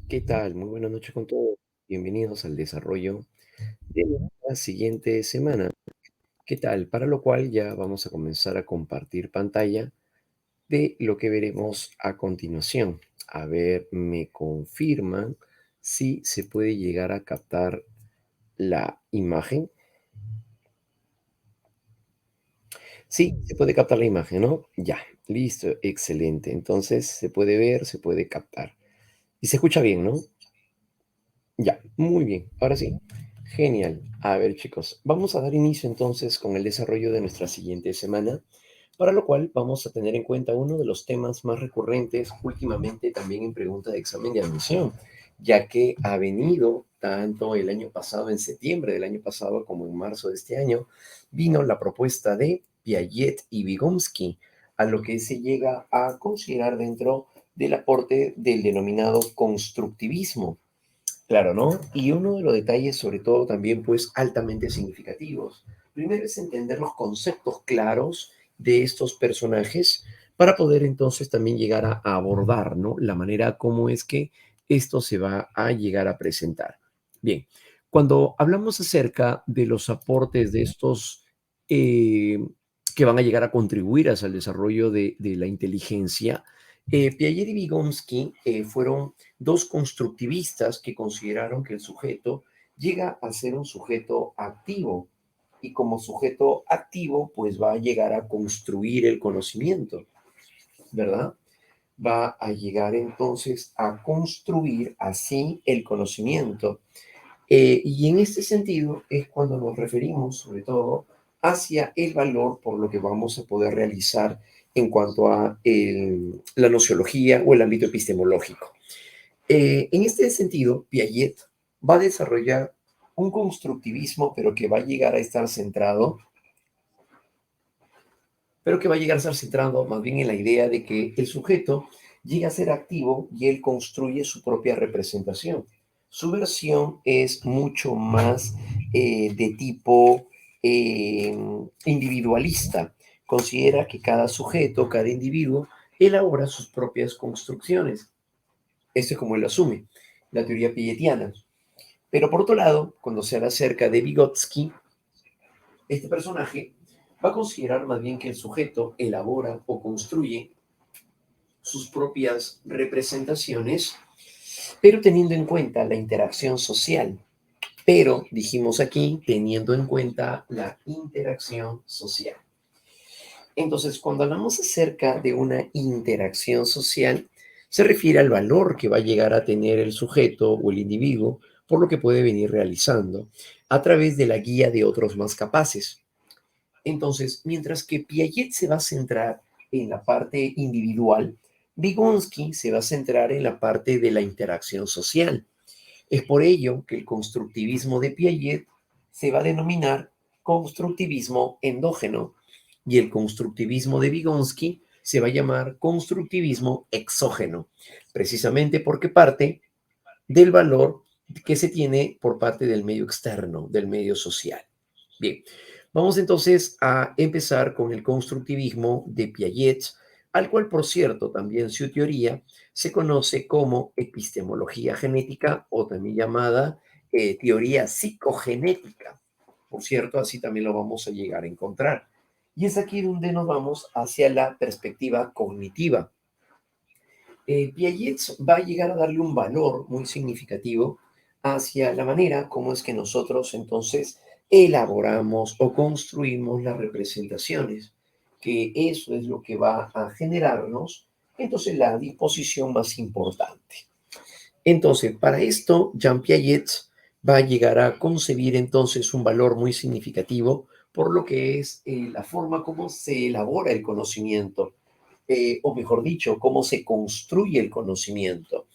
¿Qué tal? Muy buenas noches con todos. Bienvenidos al desarrollo de la siguiente semana. ¿Qué tal? Para lo cual ya vamos a comenzar a compartir pantalla de lo que veremos a continuación. A ver, me confirman si se puede llegar a captar la imagen. Sí, se puede captar la imagen, ¿no? Ya, listo, excelente. Entonces se puede ver, se puede captar. Y se escucha bien, ¿no? Ya, muy bien. Ahora sí, genial. A ver, chicos, vamos a dar inicio entonces con el desarrollo de nuestra siguiente semana, para lo cual vamos a tener en cuenta uno de los temas más recurrentes últimamente también en pregunta de examen de admisión, ya que ha venido tanto el año pasado, en septiembre del año pasado, como en marzo de este año, vino la propuesta de Piaget y Vygotsky, a lo que se llega a considerar dentro del aporte del denominado constructivismo. Claro, ¿no? Y uno de los detalles, sobre todo también, pues, altamente significativos. Primero es entender los conceptos claros de estos personajes para poder entonces también llegar a abordar, ¿no? La manera como es que esto se va a llegar a presentar. Bien, cuando hablamos acerca de los aportes de estos eh, que van a llegar a contribuir hacia el desarrollo de la inteligencia, Piaget y Vygotsky fueron dos constructivistas que consideraron que el sujeto llega a ser un sujeto activo y como sujeto activo pues va a llegar a construir el conocimiento, ¿verdad? Va a llegar entonces a construir así el conocimiento. Y en este sentido es cuando nos referimos sobre todo hacia el valor por lo que vamos a poder realizar en cuanto a la nociología o el ámbito epistemológico. En este sentido, Piaget va a desarrollar un constructivismo, pero que va a llegar a estar centrado más bien en la idea de que el sujeto llega a ser activo y él construye su propia representación. Su versión es mucho más de tipo eh, individualista. Considera que cada sujeto, cada individuo, elabora sus propias construcciones. Esto es como él lo asume, la teoría piagetiana. Pero por otro lado, cuando se habla acerca de Vygotsky, este personaje va a considerar más bien que el sujeto elabora o construye sus propias representaciones, pero teniendo en cuenta la interacción social. Pero, dijimos aquí, teniendo en cuenta la interacción social. Entonces, cuando hablamos acerca de una interacción social, se refiere al valor que va a llegar a tener el sujeto o el individuo por lo que puede venir realizando a través de la guía de otros más capaces. Entonces, mientras que Piaget se va a centrar en la parte individual, Vygotsky se va a centrar en la parte de la interacción social. Es por ello que el constructivismo de Piaget se va a denominar constructivismo endógeno y el constructivismo de Vygotsky se va a llamar constructivismo exógeno, precisamente porque parte del valor que se tiene por parte del medio externo, del medio social. Bien, vamos entonces a empezar con el constructivismo de Piaget, al cual, por cierto, también su teoría se conoce como epistemología genética o también llamada teoría psicogenética. Por cierto, así también lo vamos a llegar a encontrar. Y es aquí donde nos vamos hacia la perspectiva cognitiva. Piaget va a llegar a darle un valor muy significativo hacia la manera como es que nosotros entonces elaboramos o construimos las representaciones, que eso es lo que va a generarnos entonces la disposición más importante. Entonces, para esto, Jean Piaget va a llegar a concebir entonces un valor muy significativo por lo que es la forma como se elabora el conocimiento, o mejor dicho, cómo se construye el conocimiento.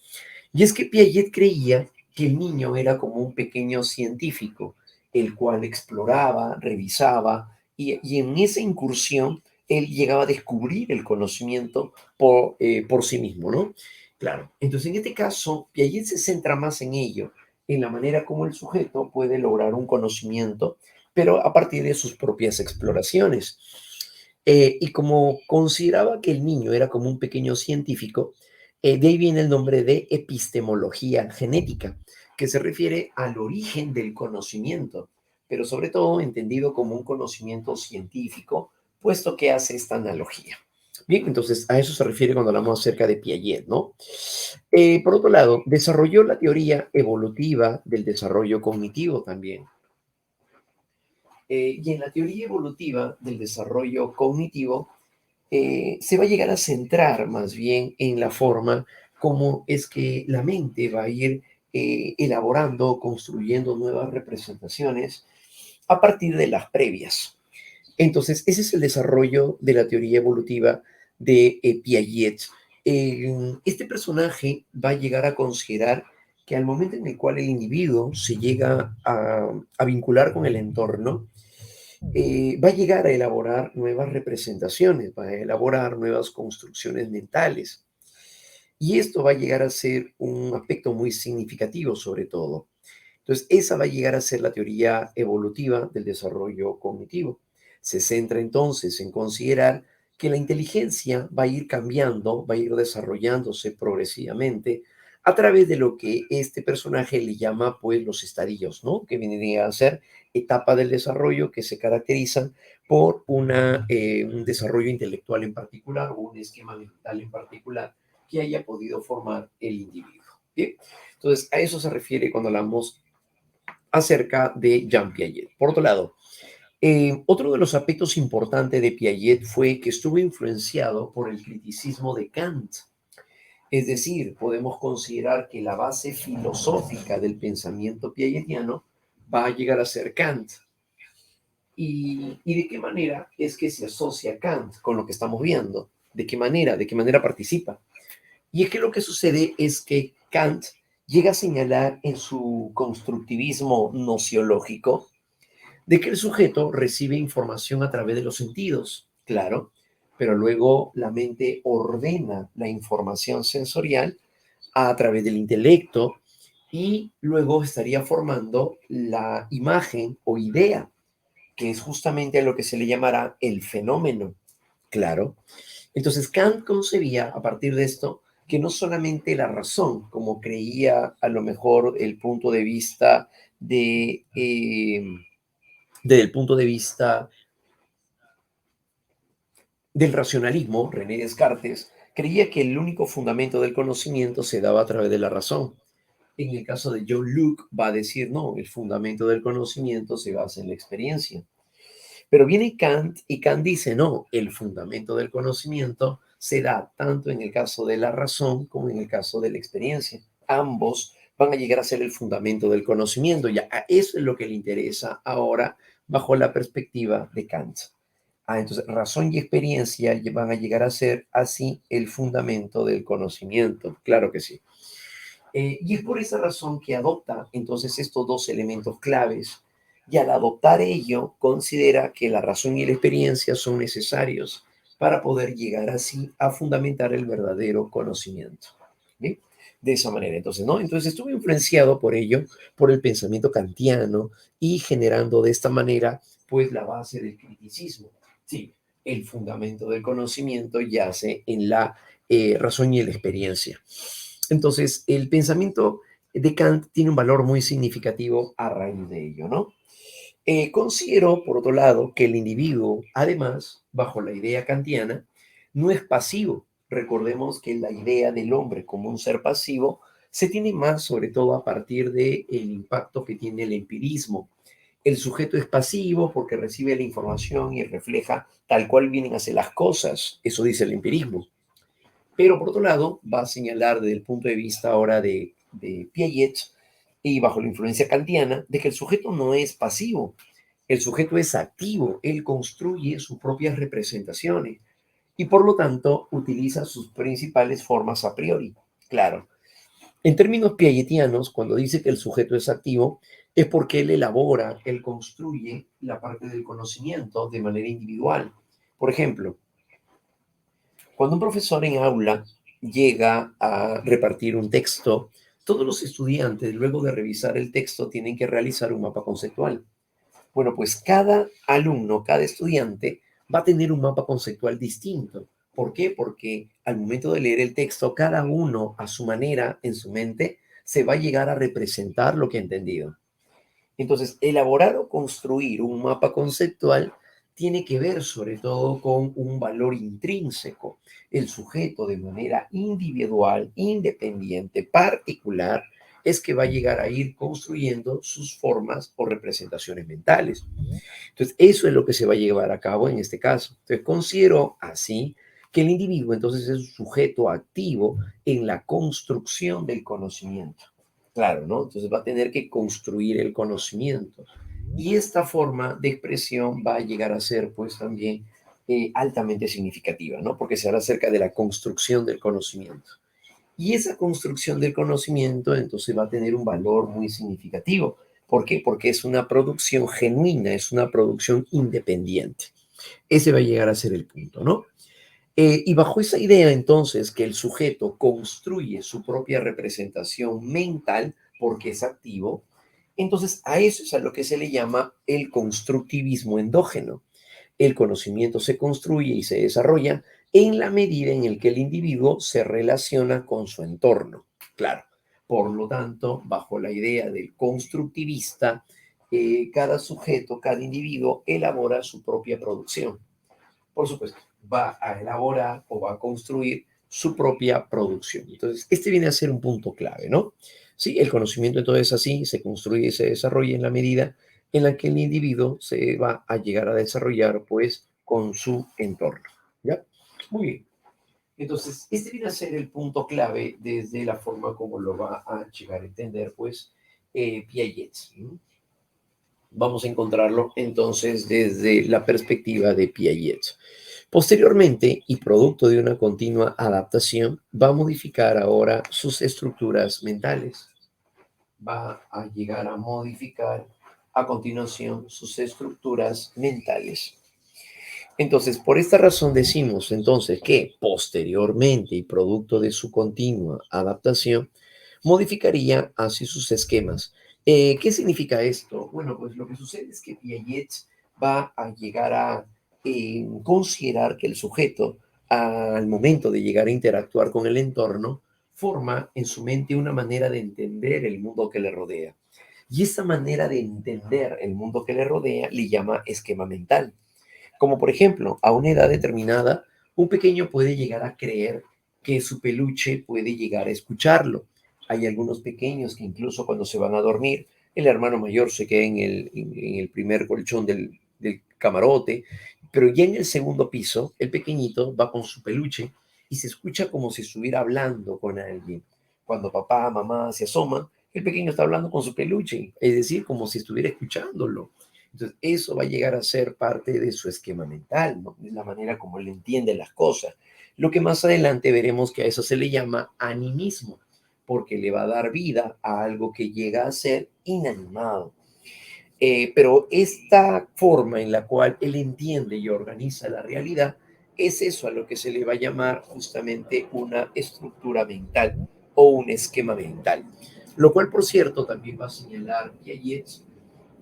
Y es que Piaget creía que el niño era como un pequeño científico, el cual exploraba, revisaba, y en esa incursión él llegaba a descubrir el conocimiento por sí mismo, ¿no? Claro, entonces en este caso, Piaget se centra más en ello, en la manera como el sujeto puede lograr un conocimiento, pero a partir de sus propias exploraciones. Y como consideraba que el niño era como un pequeño científico, De ahí viene el nombre de epistemología genética, que se refiere al origen del conocimiento, pero sobre todo entendido como un conocimiento científico, puesto que hace esta analogía. Bien, entonces a eso se refiere cuando hablamos acerca de Piaget, ¿no? Por otro lado, desarrolló la teoría evolutiva del desarrollo cognitivo también. Y en la teoría evolutiva del desarrollo cognitivo, se va a llegar a centrar más bien en la forma como es que la mente va a ir elaborando, construyendo nuevas representaciones a partir de las previas. Entonces, ese es el desarrollo de la teoría evolutiva de Piaget. Este personaje va a llegar a considerar que al momento en el cual el individuo se llega a vincular con el entorno, va a llegar a elaborar nuevas representaciones, va a elaborar nuevas construcciones mentales. Y esto va a llegar a ser un aspecto muy significativo sobre todo. Entonces, esa va a llegar a ser la teoría evolutiva del desarrollo cognitivo. Se centra entonces en considerar que la inteligencia va a ir cambiando, va a ir desarrollándose progresivamente a través de lo que este personaje le llama pues los estadios, ¿no? Que vendrían a ser etapas del desarrollo que se caracterizan por un desarrollo intelectual en particular o un esquema mental en particular que haya podido formar el individuo. ¿Bien? Entonces, a eso se refiere cuando hablamos acerca de Jean Piaget. Por otro lado, otro de los aspectos importantes de Piaget fue que estuvo influenciado por el criticismo de Kant. Es decir, podemos considerar que la base filosófica del pensamiento piagetiano va a llegar a ser Kant. ¿Y de qué manera es que se asocia Kant con lo que estamos viendo? ¿De qué manera? ¿De qué manera participa? Y es que lo que sucede es que Kant llega a señalar en su constructivismo nociológico de que el sujeto recibe información a través de los sentidos, claro, pero luego la mente ordena la información sensorial a través del intelecto y luego estaría formando la imagen o idea, que es justamente a lo que se le llamará el fenómeno, claro. Entonces Kant concebía a partir de esto que no solamente la razón, como creía a lo mejor el punto de vista desde el punto de vista del racionalismo, René Descartes, creía que el único fundamento del conocimiento se daba a través de la razón. En el caso de John Locke va a decir, no, el fundamento del conocimiento se basa en la experiencia. Pero viene Kant y Kant dice, no, el fundamento del conocimiento se da tanto en el caso de la razón como en el caso de la experiencia. Ambos van a llegar a ser el fundamento del conocimiento. Ya, eso es lo que le interesa ahora bajo la perspectiva de Kant. Entonces, razón y experiencia van a llegar a ser así el fundamento del conocimiento. Claro que sí. Y es por esa razón que adopta entonces estos dos elementos claves y al adoptar ello considera que la razón y la experiencia son necesarios para poder llegar así a fundamentar el verdadero conocimiento. ¿Bien? De esa manera, entonces, ¿no? Entonces estuve influenciado por ello, por el pensamiento kantiano y generando de esta manera, pues, la base del criticismo. Sí, el fundamento del conocimiento yace en la razón y en la experiencia. Entonces, el pensamiento de Kant tiene un valor muy significativo a raíz de ello, ¿no? Considero, por otro lado, que el individuo, además, bajo la idea kantiana, no es pasivo. Recordemos que la idea del hombre como un ser pasivo se tiene más, sobre todo, a partir del impacto que tiene el empirismo. El sujeto es pasivo porque recibe la información y refleja tal cual vienen a ser las cosas. Eso dice el empirismo. Pero por otro lado, va a señalar desde el punto de vista ahora de Piaget y bajo la influencia kantiana de que el sujeto no es pasivo, el sujeto es activo, él construye sus propias representaciones y por lo tanto utiliza sus principales formas a priori. Claro, en términos piagetianos, cuando dice que el sujeto es activo, es porque él elabora, él construye la parte del conocimiento de manera individual. Por ejemplo, cuando un profesor en aula llega a repartir un texto, todos los estudiantes, luego de revisar el texto, tienen que realizar un mapa conceptual. Bueno, pues cada alumno, cada estudiante va a tener un mapa conceptual distinto. ¿Por qué? Porque al momento de leer el texto, cada uno a su manera, en su mente, se va a llegar a representar lo que ha entendido. Entonces, elaborar o construir un mapa conceptual tiene que ver sobre todo con un valor intrínseco. El sujeto de manera individual, independiente, particular, es que va a llegar a ir construyendo sus formas o representaciones mentales. Entonces, eso es lo que se va a llevar a cabo en este caso. Entonces, considero así que el individuo entonces es un sujeto activo en la construcción del conocimiento. Claro, ¿no? Entonces va a tener que construir el conocimiento. Y esta forma de expresión va a llegar a ser, pues, también altamente significativa, ¿no? Porque se habla acerca de la construcción del conocimiento. Y esa construcción del conocimiento entonces va a tener un valor muy significativo. ¿Por qué? Porque es una producción genuina, es una producción independiente. Ese va a llegar a ser el punto, ¿no? Y bajo esa idea entonces que el sujeto construye su propia representación mental porque es activo, entonces a eso es a lo que se le llama el constructivismo endógeno. El conocimiento se construye y se desarrolla en la medida en el que el individuo se relaciona con su entorno. Claro, por lo tanto, bajo la idea del constructivista, cada sujeto, cada individuo elabora su propia producción. Por supuesto, va a elaborar o va a construir su propia producción. Entonces, este viene a ser un punto clave, ¿no? Sí, el conocimiento entonces así se construye y se desarrolla en la medida en la que el individuo se va a llegar a desarrollar, pues, con su entorno. ¿Ya? Muy bien. Entonces, este viene a ser el punto clave desde la forma como lo va a llegar a entender, pues, Piaget. ¿No? Vamos a encontrarlo entonces desde la perspectiva de Piaget. Posteriormente, y producto de una continua adaptación, va a modificar ahora sus estructuras mentales. Va a llegar a modificar a continuación sus estructuras mentales. Entonces, por esta razón decimos entonces que posteriormente y producto de su continua adaptación, modificaría así sus esquemas. ¿Qué significa esto? Bueno, pues lo que sucede es que Piaget va a llegar a considerar que el sujeto, al momento de llegar a interactuar con el entorno, forma en su mente una manera de entender el mundo que le rodea. Y esa manera de entender el mundo que le rodea le llama esquema mental. Como por ejemplo, a una edad determinada, un pequeño puede llegar a creer que su peluche puede llegar a escucharlo. Hay algunos pequeños que incluso cuando se van a dormir, el hermano mayor se queda en el primer colchón del camarote, pero ya en el segundo piso, el pequeñito va con su peluche y se escucha como si estuviera hablando con alguien. Cuando papá, mamá se asoman, el pequeño está hablando con su peluche, es decir, como si estuviera escuchándolo. Entonces, eso va a llegar a ser parte de su esquema mental, ¿no? Es la manera como él entiende las cosas. Lo que más adelante veremos que a eso se le llama animismo, porque le va a dar vida a algo que llega a ser inanimado. Pero esta forma en la cual él entiende y organiza la realidad es eso a lo que se le va a llamar justamente una estructura mental o un esquema mental. Lo cual, por cierto, también va a señalar Piaget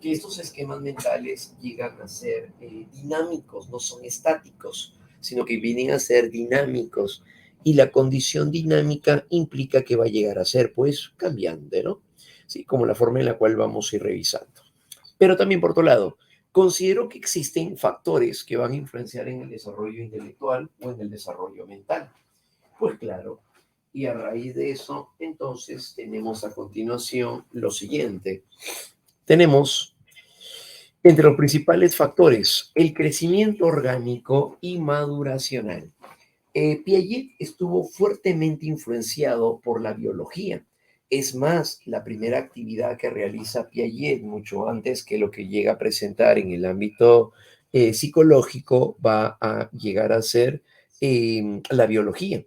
que estos esquemas mentales llegan a ser dinámicos, no son estáticos, sino que vienen a ser dinámicos. Y la condición dinámica implica que va a llegar a ser, pues, cambiante, ¿no? Sí, como la forma en la cual vamos a ir revisando. Pero también, por otro lado, considero que existen factores que van a influenciar en el desarrollo intelectual o en el desarrollo mental. Pues claro, y a raíz de eso, entonces, tenemos a continuación lo siguiente. Tenemos entre los principales factores el crecimiento orgánico y maduracional. Piaget estuvo fuertemente influenciado por la biología. Es más, la primera actividad que realiza Piaget, mucho antes que lo que llega a presentar en el ámbito psicológico, va a llegar a ser la biología.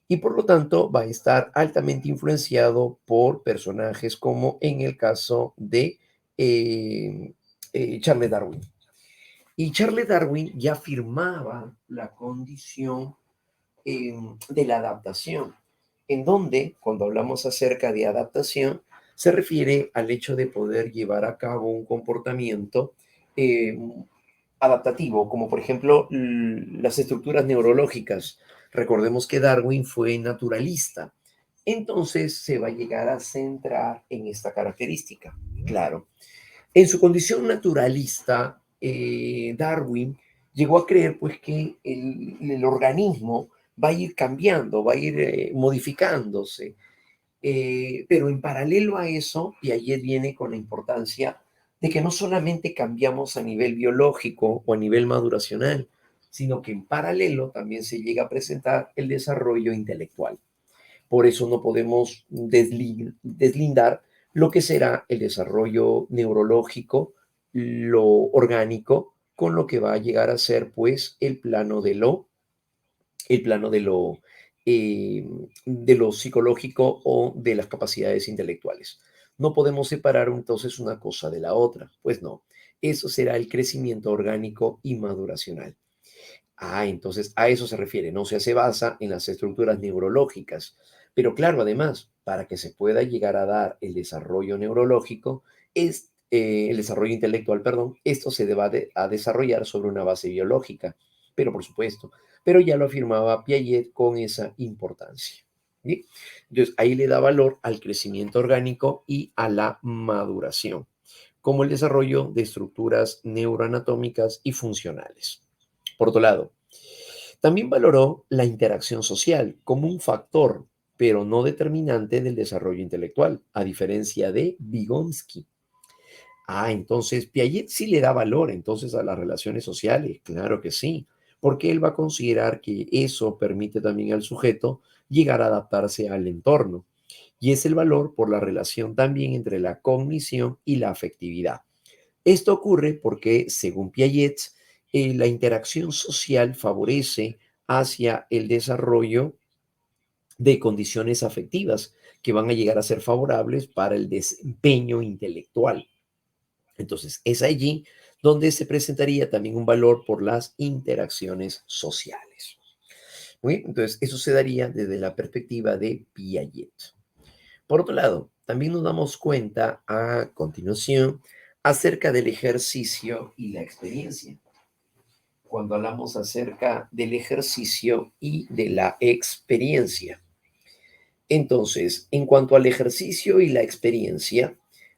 Y por lo tanto va a estar altamente influenciado por personajes como en el caso de eh, Charles Darwin. Y Charles Darwin ya afirmaba la condición de la adaptación, en donde, cuando hablamos acerca de adaptación, se refiere al hecho de poder llevar a cabo un comportamiento eh, adaptativo, como por ejemplo las estructuras neurológicas. Recordemos que Darwin fue naturalista, entonces se va a llegar a centrar en esta característica. Claro, en su condición naturalista, Darwin llegó a creer pues que el organismo va a ir cambiando, va a ir modificándose, pero en paralelo a eso, Piaget viene con la importancia de que no solamente cambiamos a nivel biológico o a nivel maduracional, sino que en paralelo también se llega a presentar el desarrollo intelectual. Por eso no podemos deslindar lo que será el desarrollo neurológico, lo orgánico, con lo que va a llegar a ser pues el plano de lo psicológico o de las capacidades intelectuales. No podemos separar entonces una cosa de la otra, pues no. Eso será el crecimiento orgánico y maduracional. Entonces a eso se refiere, no se basa en las estructuras neurológicas. Pero claro, además, para que se pueda llegar a dar el desarrollo neurológico, el desarrollo intelectual, perdón, esto se deba a desarrollar sobre una base biológica, pero por supuesto, pero ya lo afirmaba Piaget con esa importancia. ¿Sí? Entonces ahí le da valor al crecimiento orgánico y a la maduración, como el desarrollo de estructuras neuroanatómicas y funcionales. Por otro lado, también valoró la interacción social como un factor, pero no determinante del desarrollo intelectual, a diferencia de Vygotsky. Entonces Piaget sí le da valor entonces a las relaciones sociales, claro que sí, porque él va a considerar que eso permite también al sujeto llegar a adaptarse al entorno. Y es el valor por la relación también entre la cognición y la afectividad. Esto ocurre porque, según Piaget, la interacción social favorece hacia el desarrollo de condiciones afectivas que van a llegar a ser favorables para el desempeño intelectual. Entonces, es allí donde se presentaría también un valor por las interacciones sociales. Muy bien, entonces, eso se daría desde la perspectiva de Piaget. Por otro lado, también nos damos cuenta a continuación acerca del ejercicio y la experiencia. Cuando hablamos acerca del ejercicio y de la experiencia. Entonces, en cuanto al ejercicio y la experiencia,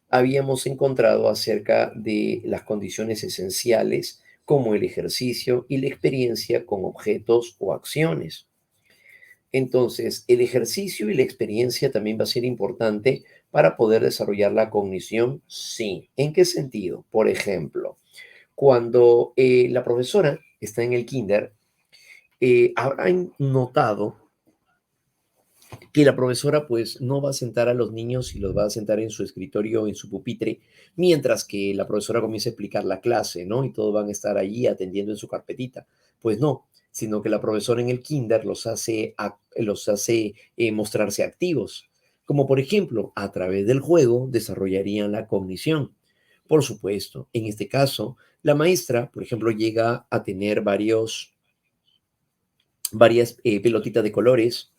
habíamos encontrado acerca de las condiciones esenciales como el ejercicio y la experiencia con objetos o acciones. Entonces, el ejercicio y la experiencia también va a ser importante para poder desarrollar la cognición. Sí. ¿En qué sentido? Por ejemplo, cuando la profesora está en el kinder, habrán notado que la profesora pues no va a sentar a los niños y los va a sentar en su escritorio, en su pupitre, mientras que la profesora comienza a explicar la clase, ¿no? Y todos van a estar allí atendiendo en su carpetita. Pues no, sino que la profesora en el kinder los hace mostrarse activos, como por ejemplo, a través del juego desarrollarían la cognición. Por supuesto, en este caso, la maestra, por ejemplo, llega a tener varias pelotitas de colores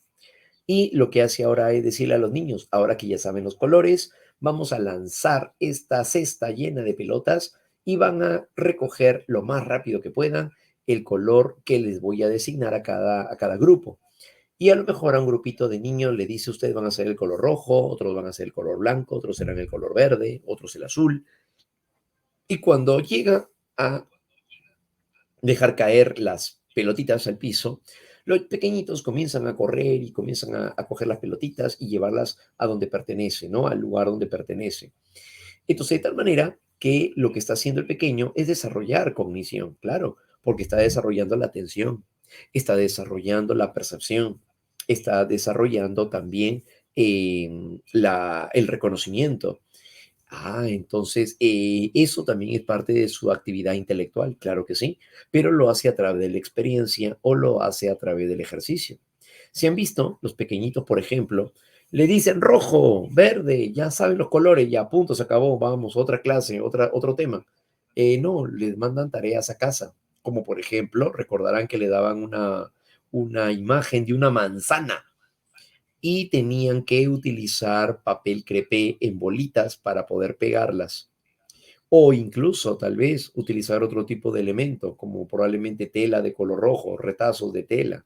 y lo que hace ahora es decirle a los niños, ahora que ya saben los colores, vamos a lanzar esta cesta llena de pelotas y van a recoger lo más rápido que puedan el color que les voy a designar a cada grupo. Y a lo mejor a un grupito de niños le dice, ustedes van a hacer el color rojo, otros van a hacer el color blanco, otros serán el color verde, otros el azul. Y cuando llega a dejar caer las pelotitas al piso, los pequeñitos comienzan a correr y comienzan a coger las pelotitas y llevarlas a donde pertenece, ¿no? Al lugar donde pertenece. Entonces, de tal manera que lo que está haciendo el pequeño es desarrollar cognición, claro, porque está desarrollando la atención, está desarrollando la percepción, está desarrollando también el reconocimiento. Entonces, eso también es parte de su actividad intelectual, claro que sí, pero lo hace a través de la experiencia o lo hace a través del ejercicio. Si han visto, los pequeñitos, por ejemplo, le dicen rojo, verde, ya saben los colores, ya punto, se acabó, vamos, otra clase, otro tema. No, les mandan tareas a casa, como por ejemplo, recordarán que le daban una imagen de una manzana y tenían que utilizar papel crepé en bolitas para poder pegarlas. O incluso tal vez utilizar otro tipo de elemento, como probablemente tela de color rojo, retazos de tela,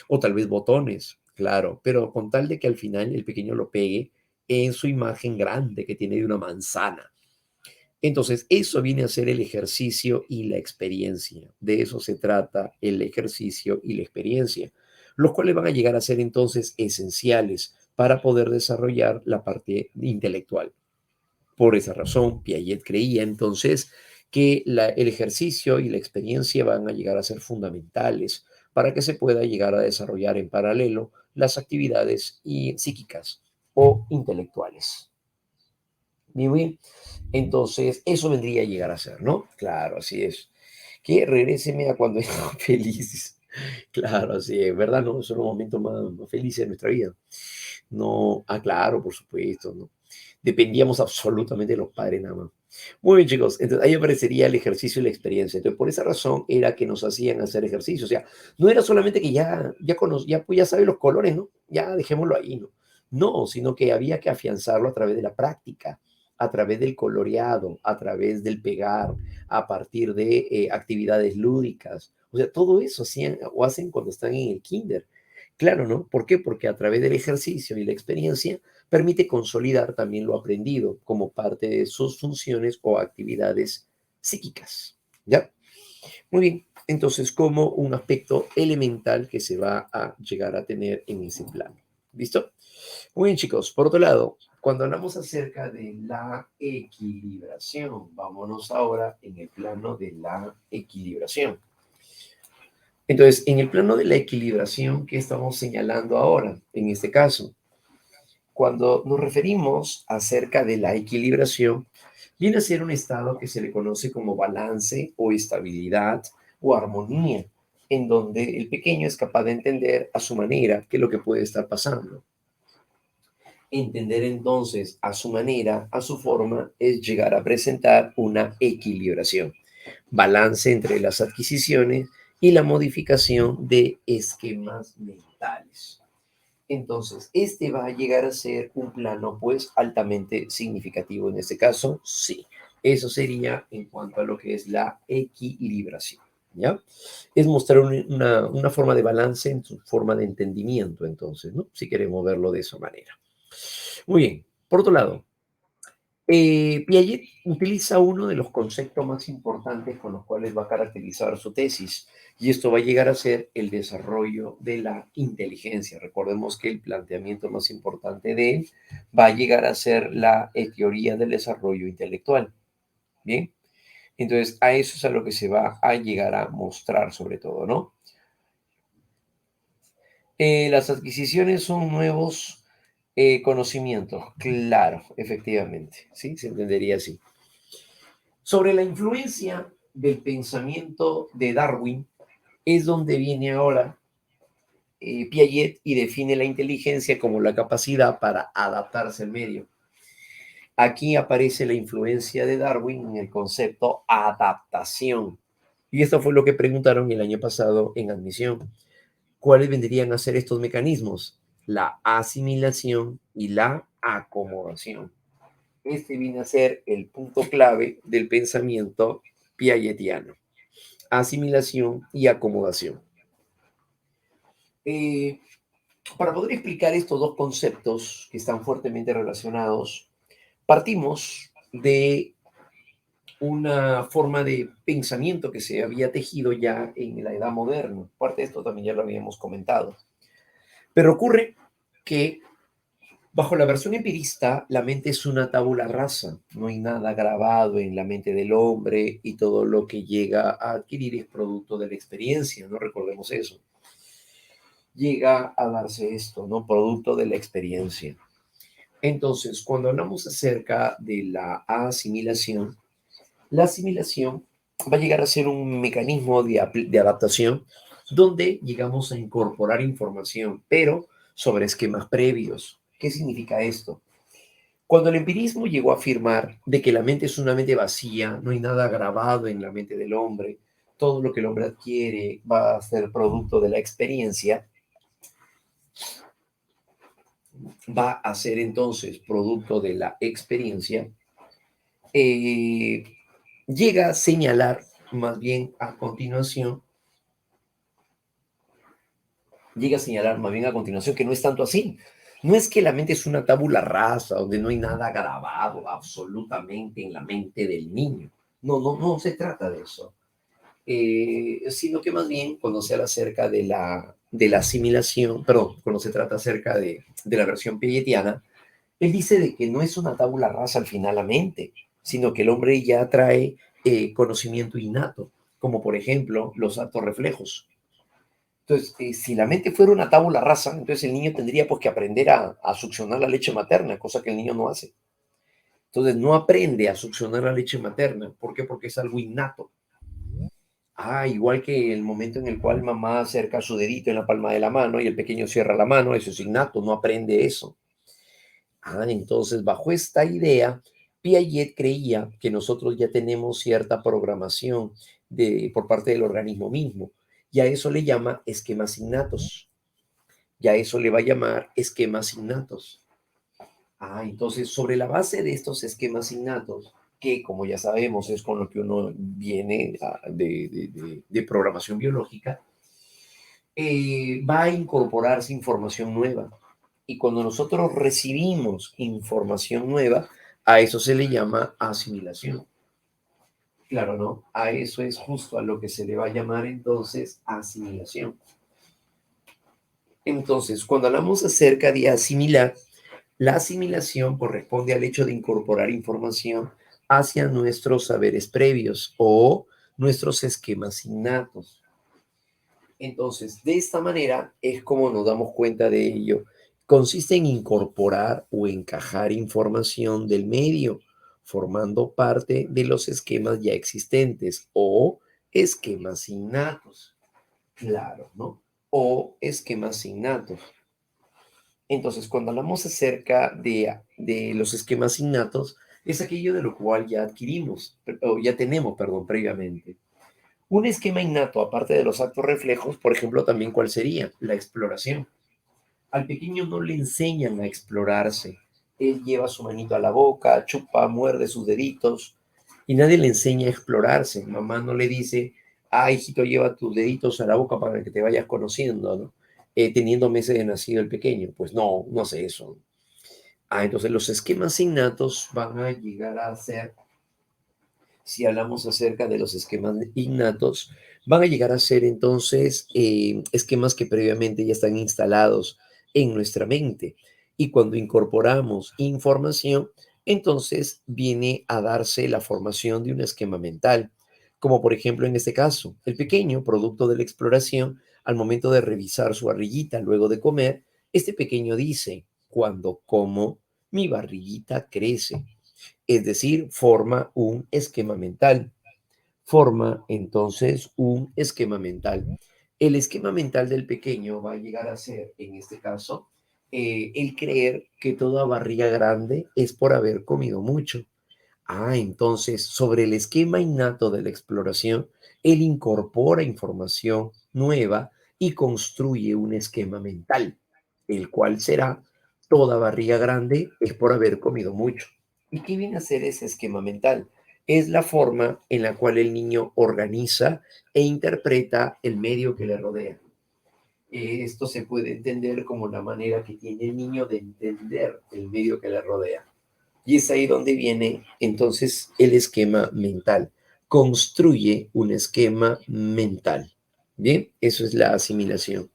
o tal vez botones, claro, pero con tal de que al final el pequeño lo pegue en su imagen grande que tiene de una manzana. Entonces, eso viene a ser el ejercicio y la experiencia. De eso se trata el ejercicio y la experiencia, los cuales van a llegar a ser entonces esenciales para poder desarrollar la parte intelectual. Por esa razón, Piaget creía entonces que el ejercicio y la experiencia van a llegar a ser fundamentales para que se pueda llegar a desarrollar en paralelo las actividades psíquicas o intelectuales. Muy bien. Entonces, eso vendría a llegar a ser, ¿no? Claro, así es. Que regréseme a cuando éramos felices. Claro, así es, ¿verdad? ¿No? Son los momentos más felices de nuestra vida. No, claro, por supuesto, ¿no? Dependíamos absolutamente de los padres nada más. Muy bien, chicos. Entonces, ahí aparecería el ejercicio y la experiencia. Entonces, por esa razón era que nos hacían hacer ejercicio. O sea, no era solamente que pues ya sabe los colores, ¿no? Ya dejémoslo ahí, ¿no? No, sino que había que afianzarlo a través de la práctica, a través del coloreado, a través del pegar, a partir de actividades lúdicas. O sea, todo eso hacían o hacen cuando están en el kinder. Claro, ¿no? ¿Por qué? Porque a través del ejercicio y la experiencia permite consolidar también lo aprendido como parte de sus funciones o actividades psíquicas. ¿Ya? Muy bien. Entonces, como un aspecto elemental que se va a llegar a tener en ese plano. ¿Listo? Muy bien, chicos. Por otro lado, cuando hablamos acerca de la equilibración, vámonos ahora en el plano de la equilibración. Entonces, en el plano de la equilibración, ¿qué estamos señalando ahora? En este caso, cuando nos referimos acerca de la equilibración, viene a ser un estado que se le conoce como balance o estabilidad o armonía, en donde el pequeño es capaz de entender a su manera qué es lo que puede estar pasando. Entender entonces a su manera, a su forma, es llegar a presentar una equilibración, balance entre las adquisiciones y la modificación de esquemas mentales. Entonces, este va a llegar a ser un plano, pues, altamente significativo en este caso, sí. Eso sería en cuanto a lo que es la equilibración, ¿ya? Es mostrar una forma de balance en su forma de entendimiento, entonces, ¿no? Si queremos verlo de esa manera. Muy bien. Por otro lado, Piaget utiliza uno de los conceptos más importantes con los cuales va a caracterizar su tesis, y esto va a llegar a ser el desarrollo de la inteligencia. Recordemos que el planteamiento más importante de él va a llegar a ser la teoría del desarrollo intelectual. Bien, entonces a eso es a lo que se va a llegar a mostrar sobre todo, ¿no? Las adquisiciones son nuevos conocimientos, claro, efectivamente, ¿sí? Se entendería así. Sobre la influencia del pensamiento de Darwin es donde viene ahora Piaget y define la inteligencia como la capacidad para adaptarse al medio. Aquí aparece la influencia de Darwin en el concepto adaptación. Y esto fue lo que preguntaron el año pasado en admisión. ¿Cuáles vendrían a ser estos mecanismos? La asimilación y la acomodación. Este viene a ser el punto clave del pensamiento piagetiano. Asimilación y acomodación. Eh, para poder explicar estos dos conceptos que están fuertemente relacionados, partimos de una forma de pensamiento que se había tejido ya en la edad moderna. Parte de esto también ya lo habíamos comentado. Pero ocurre que bajo la versión empirista, la mente es una tabula rasa, no hay nada grabado en la mente del hombre y todo lo que llega a adquirir es producto de la experiencia, no recordemos eso. Llega a darse esto, ¿no? Producto de la experiencia. Entonces, cuando hablamos acerca de la asimilación va a llegar a ser un mecanismo de adaptación donde llegamos a incorporar información, pero sobre esquemas previos. ¿Qué significa esto? Cuando el empirismo llegó a afirmar de que la mente es una mente vacía, no hay nada grabado en la mente del hombre, todo lo que el hombre adquiere va a ser producto de la experiencia, va a ser entonces producto de la experiencia, eh, llega a señalar más bien a continuación, que no es tanto así. No es que la mente es una tabula rasa donde no hay nada grabado absolutamente en la mente del niño. No, no, no se trata de eso. Sino que más bien cuando se habla acerca de la asimilación, perdón, cuando se trata acerca de la versión piagetiana, él dice de que no es una tabula rasa al final la mente, sino que el hombre ya trae conocimiento innato, como por ejemplo los actos reflejos. Entonces, si la mente fuera una tabula rasa, entonces el niño tendría pues que aprender a succionar la leche materna, cosa que el niño no hace. Entonces, no aprende a succionar la leche materna. ¿Por qué? Porque es algo innato. Igual que el momento en el cual mamá acerca su dedito en la palma de la mano y el pequeño cierra la mano, eso es innato, no aprende eso. Entonces, bajo esta idea, Piaget creía que nosotros ya tenemos cierta programación por parte del organismo mismo, y a eso le llama esquemas innatos. Ya eso le va a llamar esquemas innatos. Entonces, sobre la base de estos esquemas innatos, que como ya sabemos es con lo que uno viene de programación biológica, va a incorporarse información nueva. Y cuando nosotros recibimos información nueva, a eso se le llama asimilación. Claro, ¿no? A eso es justo a lo que se le va a llamar entonces asimilación. Entonces, cuando hablamos acerca de asimilar, la asimilación corresponde al hecho de incorporar información hacia nuestros saberes previos o nuestros esquemas innatos. Entonces, de esta manera es como nos damos cuenta de ello. Consiste en incorporar o encajar información del medio, formando parte de los esquemas ya existentes o esquemas innatos. Claro, ¿no? O esquemas innatos. Entonces, cuando hablamos acerca de los esquemas innatos, es aquello de lo cual ya adquirimos, o ya tenemos, perdón, previamente. Un esquema innato, aparte de los actos reflejos, por ejemplo, también cuál sería la exploración. Al pequeño no le enseñan a explorarse. Él lleva su manito a la boca, chupa, muerde sus deditos y nadie le enseña a explorarse. Mamá no le dice, hijito, lleva tus deditos a la boca para que te vayas conociendo, ¿no? Teniendo meses de nacido el pequeño. Pues no, no hace eso. Entonces los esquemas innatos van a llegar a ser, si hablamos acerca de los esquemas innatos, van a llegar a ser entonces esquemas que previamente ya están instalados en nuestra mente. Y cuando incorporamos información, entonces viene a darse la formación de un esquema mental. Como por ejemplo en este caso, el pequeño, producto de la exploración, al momento de revisar su barriguita luego de comer, este pequeño dice, cuando como, mi barriguita crece. Es decir, forma un esquema mental. Forma entonces un esquema mental. El esquema mental del pequeño va a llegar a ser, en este caso, el creer que toda barriga grande es por haber comido mucho. Entonces, sobre el esquema innato de la exploración, él incorpora información nueva y construye un esquema mental, el cual será toda barriga grande es por haber comido mucho. ¿Y qué viene a ser ese esquema mental? Es la forma en la cual el niño organiza e interpreta el medio que le rodea. Esto se puede entender como la manera que tiene el niño de entender el medio que le rodea. Y es ahí donde viene entonces el esquema mental. Construye un esquema mental. Bien, eso es la asimilación.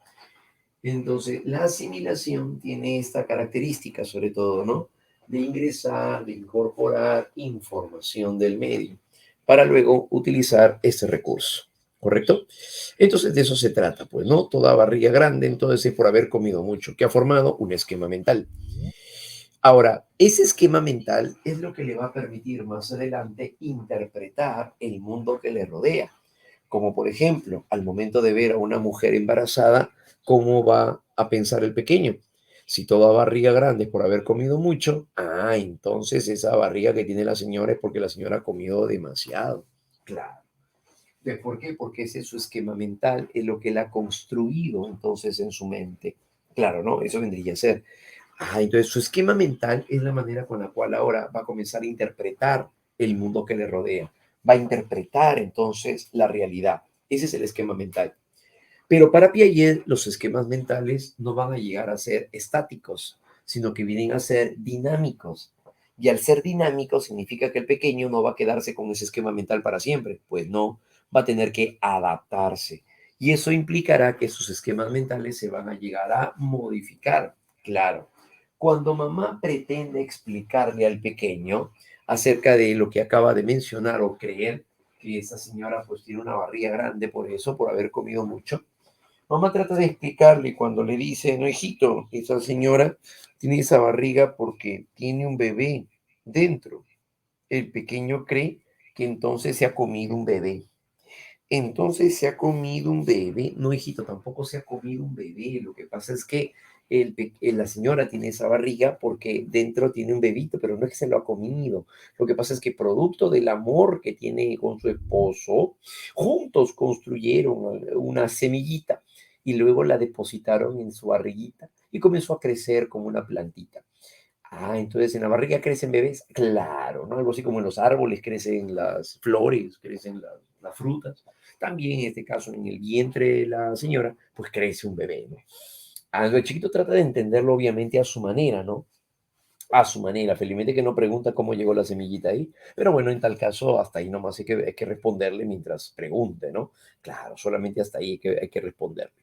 Entonces, la asimilación tiene esta característica, sobre todo, ¿no? De ingresar, de incorporar información del medio para luego utilizar este recurso. ¿Correcto? Entonces, de eso se trata, pues, ¿no? Toda barriga grande, entonces, es por haber comido mucho, que ha formado un esquema mental. Ahora, ese esquema mental es lo que le va a permitir más adelante interpretar el mundo que le rodea. Como por ejemplo, al momento de ver a una mujer embarazada, ¿cómo va a pensar el pequeño? Si toda barriga grande es por haber comido mucho, entonces esa barriga que tiene la señora es porque la señora ha comido demasiado. Claro. ¿Por qué? Porque ese es su esquema mental, es lo que él ha construido entonces en su mente. Claro, ¿no? Eso vendría a ser. Entonces su esquema mental es la manera con la cual ahora va a comenzar a interpretar el mundo que le rodea, va a interpretar entonces la realidad. Ese es el esquema mental. Pero para Piaget, los esquemas mentales no van a llegar a ser estáticos, sino que vienen a ser dinámicos. Y al ser dinámico significa que el pequeño no va a quedarse con ese esquema mental para siempre, pues no, va a tener que adaptarse. Y eso implicará que sus esquemas mentales se van a llegar a modificar. Claro, cuando mamá pretende explicarle al pequeño acerca de lo que acaba de mencionar o creer que esa señora pues tiene una barriga grande por eso, por haber comido mucho, mamá trata de explicarle cuando le dice, no, hijito, esa señora tiene esa barriga porque tiene un bebé dentro. El pequeño cree que entonces se ha comido un bebé. Entonces se ha comido un bebé. No, hijito, tampoco se ha comido un bebé. Lo que pasa es que la señora tiene esa barriga porque dentro tiene un bebito, pero no es que se lo ha comido. Lo que pasa es que producto del amor que tiene con su esposo, juntos construyeron una semillita y luego la depositaron en su barriguita y comenzó a crecer como una plantita. Ah, entonces en la barriga crecen bebés, claro, ¿no? Algo así como en los árboles crecen las flores, crecen las frutas. También en este caso, en el vientre de la señora, pues crece un bebé, ¿no? Ah, el chiquito trata de entenderlo obviamente a su manera, ¿no? A su manera. Felizmente que no pregunta cómo llegó la semillita ahí, pero bueno, en tal caso, hasta ahí nomás hay que responderle mientras pregunte, ¿no? Claro, solamente hasta ahí hay que responderle.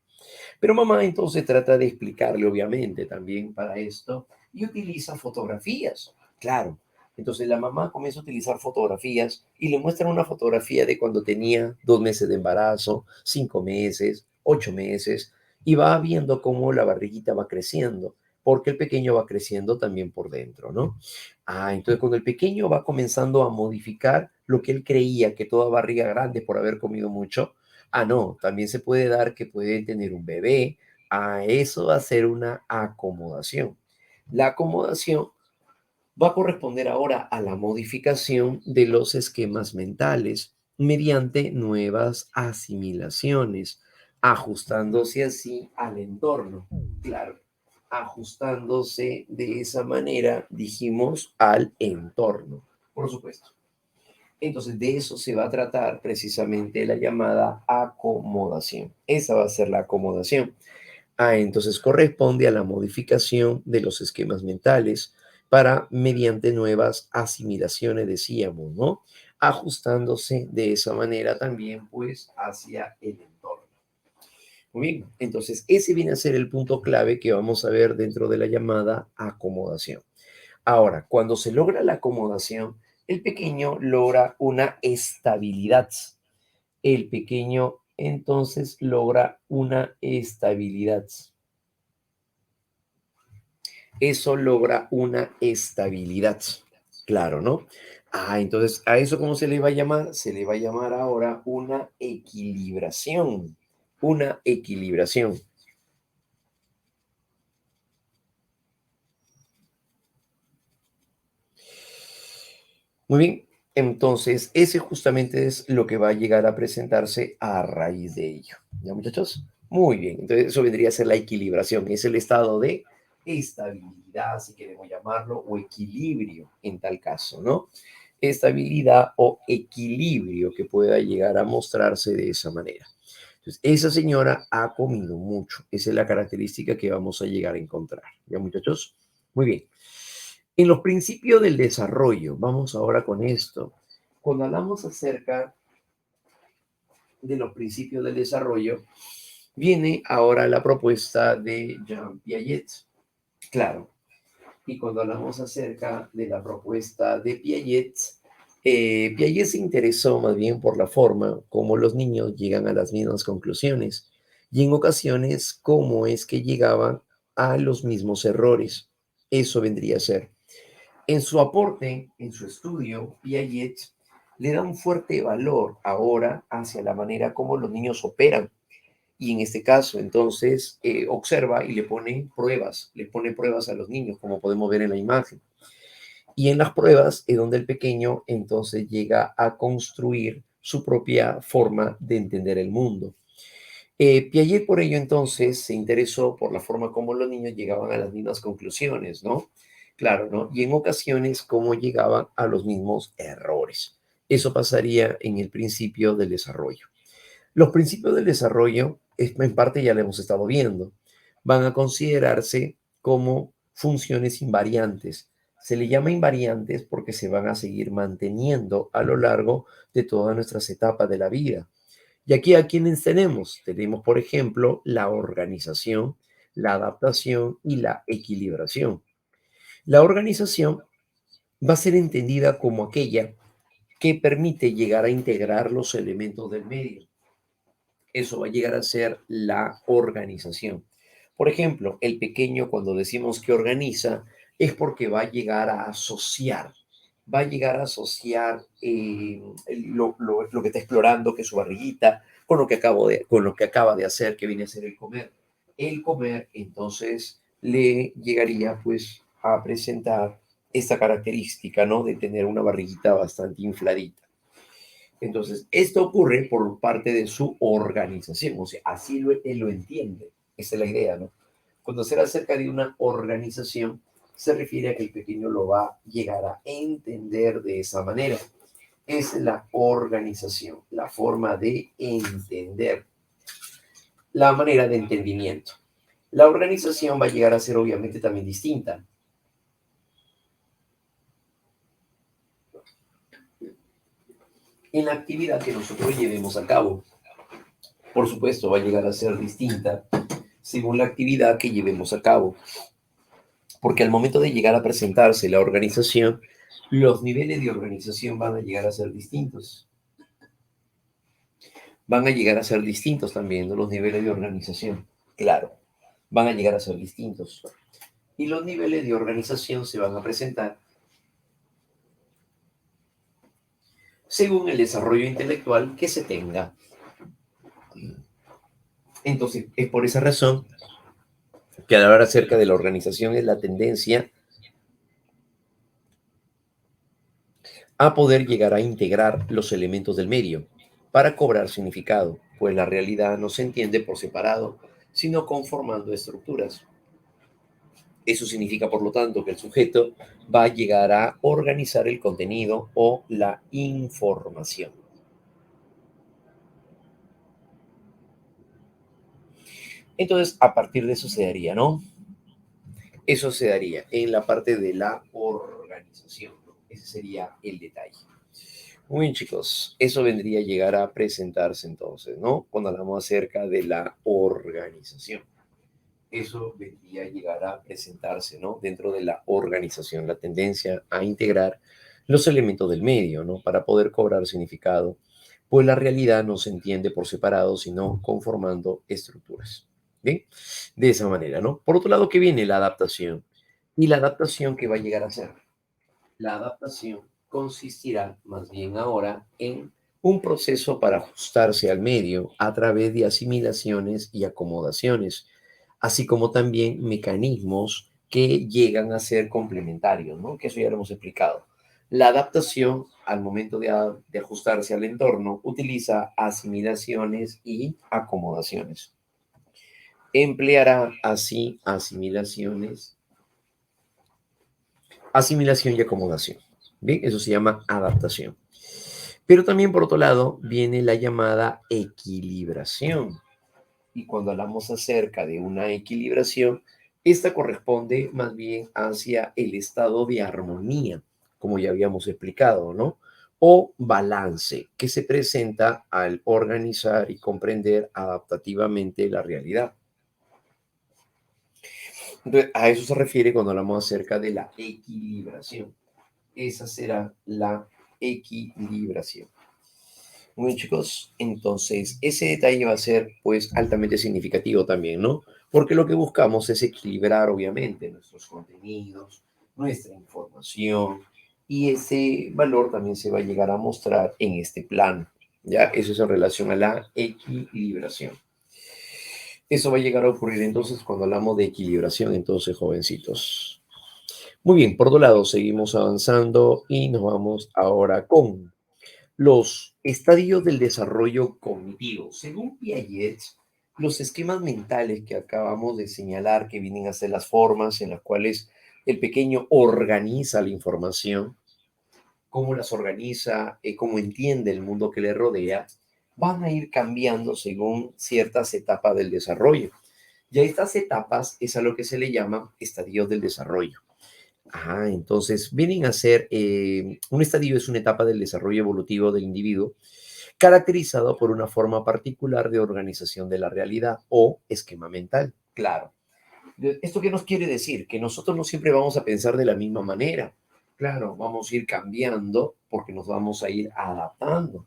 Pero mamá entonces trata de explicarle, obviamente, también para esto, y utiliza fotografías, claro. Entonces la mamá comienza a utilizar fotografías y le muestran una fotografía de cuando tenía 2 meses de embarazo, 5 meses, 8 meses, y va viendo cómo la barriguita va creciendo, porque el pequeño va creciendo también por dentro, ¿no? Ah, entonces cuando el pequeño va comenzando a modificar lo que él creía que toda barriga grande por haber comido mucho, ah, no, también se puede dar que puede tener un bebé. A eso va a ser una acomodación. La acomodación va a corresponder ahora a la modificación de los esquemas mentales mediante nuevas asimilaciones, ajustándose así al entorno. Claro, ajustándose de esa manera, dijimos, al entorno, por supuesto. Entonces, de eso se va a tratar precisamente la llamada acomodación. Esa va a ser la acomodación. Ah, entonces corresponde a la modificación de los esquemas mentales para, mediante nuevas asimilaciones, decíamos, ¿no? Ajustándose de esa manera también, pues, hacia el entorno. Muy bien, entonces ese viene a ser el punto clave que vamos a ver dentro de la llamada acomodación. Ahora, cuando se logra la acomodación, el pequeño logra una estabilidad. El pequeño entonces logra una estabilidad. Eso logra una estabilidad. Claro, ¿no? Ah, entonces, ¿a eso cómo se le va a llamar? Se le va a llamar ahora una equilibración. Una equilibración. Muy bien, entonces ese justamente es lo que va a llegar a presentarse a raíz de ello. ¿Ya, muchachos? Muy bien, entonces eso vendría a ser la equilibración, es el estado de estabilidad, si queremos llamarlo, o equilibrio en tal caso, ¿no? Estabilidad o equilibrio que pueda llegar a mostrarse de esa manera. Entonces, esa señora ha comido mucho, esa es la característica que vamos a llegar a encontrar. ¿Ya, muchachos? Muy bien. En los principios del desarrollo, vamos ahora con esto. Cuando hablamos acerca de los principios del desarrollo, viene ahora la propuesta de Jean Piaget. Claro, y cuando hablamos acerca de la propuesta de Piaget, Piaget se interesó más bien por la forma como los niños llegan a las mismas conclusiones y en ocasiones cómo es que llegaban a los mismos errores. Eso vendría a ser. En su aporte, en su estudio, Piaget le da un fuerte valor ahora hacia la manera como los niños operan. Y en este caso, entonces, observa y le pone pruebas a los niños, como podemos ver en la imagen. Y en las pruebas es donde el pequeño entonces llega a construir su propia forma de entender el mundo. Piaget por ello entonces se interesó por la forma como los niños llegaban a las mismas conclusiones, ¿no? Claro, ¿no? Y en ocasiones cómo llegaban a los mismos errores. Eso pasaría en el principio del desarrollo. Los principios del desarrollo, en parte ya lo hemos estado viendo, van a considerarse como funciones invariantes. Se le llama invariantes porque se van a seguir manteniendo a lo largo de todas nuestras etapas de la vida. Y aquí a quienes tenemos, por ejemplo, la organización, la adaptación y la equilibración. La organización va a ser entendida como aquella que permite llegar a integrar los elementos del medio. Eso va a llegar a ser la organización. Por ejemplo, el pequeño, cuando decimos que organiza, es porque va a llegar a asociar, lo que está explorando, que es su barriguita, con lo que acaba de hacer, que viene a ser el comer. El comer, entonces, le llegaría pues a presentar esta característica, ¿no? De tener una barriguita bastante infladita. Entonces, esto ocurre por parte de su organización, o sea, así él lo entiende. Esa es la idea, ¿no? Cuando se habla acerca de una organización, se refiere a que el pequeño lo va a llegar a entender de esa manera. Es la organización, la forma de entender, la manera de entendimiento. La organización va a llegar a ser obviamente también distinta. En la actividad que nosotros llevemos a cabo, por supuesto, va a llegar a ser distinta según la actividad que llevemos a cabo. Porque al momento de llegar a presentarse la organización, los niveles de organización van a llegar a ser distintos. Van a llegar a ser distintos también, ¿no? Los niveles de organización. Claro, van a llegar a ser distintos. Y los niveles de organización se van a presentar según el desarrollo intelectual que se tenga. Entonces, es por esa razón que al hablar acerca de la organización es la tendencia a poder llegar a integrar los elementos del medio para cobrar significado, pues la realidad no se entiende por separado, sino conformando estructuras. Eso significa, por lo tanto, que el sujeto va a llegar a organizar el contenido o la información. Entonces, a partir de eso se daría, ¿no? Eso se daría en la parte de la organización, ¿no? Ese sería el detalle. Muy bien, chicos, eso vendría a llegar a presentarse entonces, ¿no? Cuando hablamos acerca de la organización. Eso vendría a llegar a presentarse, ¿no? Dentro de la organización, la tendencia a integrar los elementos del medio, ¿no? Para poder cobrar significado, pues la realidad no se entiende por separado, sino conformando estructuras. ¿Bien? De esa manera, ¿no? Por otro lado, ¿qué viene? La adaptación. ¿Y la adaptación qué va a llegar a ser? La adaptación consistirá más bien ahora en un proceso para ajustarse al medio a través de asimilaciones y acomodaciones, así como también mecanismos que llegan a ser complementarios, ¿no? Que eso ya lo hemos explicado. La adaptación al momento de ajustarse al entorno utiliza asimilaciones y acomodaciones. Empleará así asimilación y acomodación. Bien, eso se llama adaptación. Pero también por otro lado viene la llamada equilibración. Y cuando hablamos acerca de una equilibración, esta corresponde más bien hacia el estado de armonía, como ya habíamos explicado, ¿no? O balance que se presenta al organizar y comprender adaptativamente la realidad. Entonces, a eso se refiere cuando hablamos acerca de la equilibración. Esa será la equilibración. Muy bien, chicos, entonces ese detalle va a ser pues altamente significativo también, ¿no? Porque lo que buscamos es equilibrar obviamente nuestros contenidos, nuestra información y ese valor también se va a llegar a mostrar en este plano, ¿ya? Eso es en relación a la equilibración. Eso va a llegar a ocurrir entonces cuando hablamos de equilibración, entonces, jovencitos. Muy bien, por otro lado, seguimos avanzando y nos vamos ahora con los estadios del desarrollo cognitivo. Según Piaget, los esquemas mentales que acabamos de señalar, que vienen a ser las formas en las cuales el pequeño organiza la información, cómo las organiza, cómo entiende el mundo que le rodea, van a ir cambiando según ciertas etapas del desarrollo. Y a estas etapas es a lo que se le llama estadios del desarrollo. Entonces vienen a ser, un estadio es una etapa del desarrollo evolutivo del individuo caracterizado por una forma particular de organización de la realidad o esquema mental. Claro. ¿Esto qué nos quiere decir? Que nosotros no siempre vamos a pensar de la misma manera. Claro, vamos a ir cambiando porque nos vamos a ir adaptando.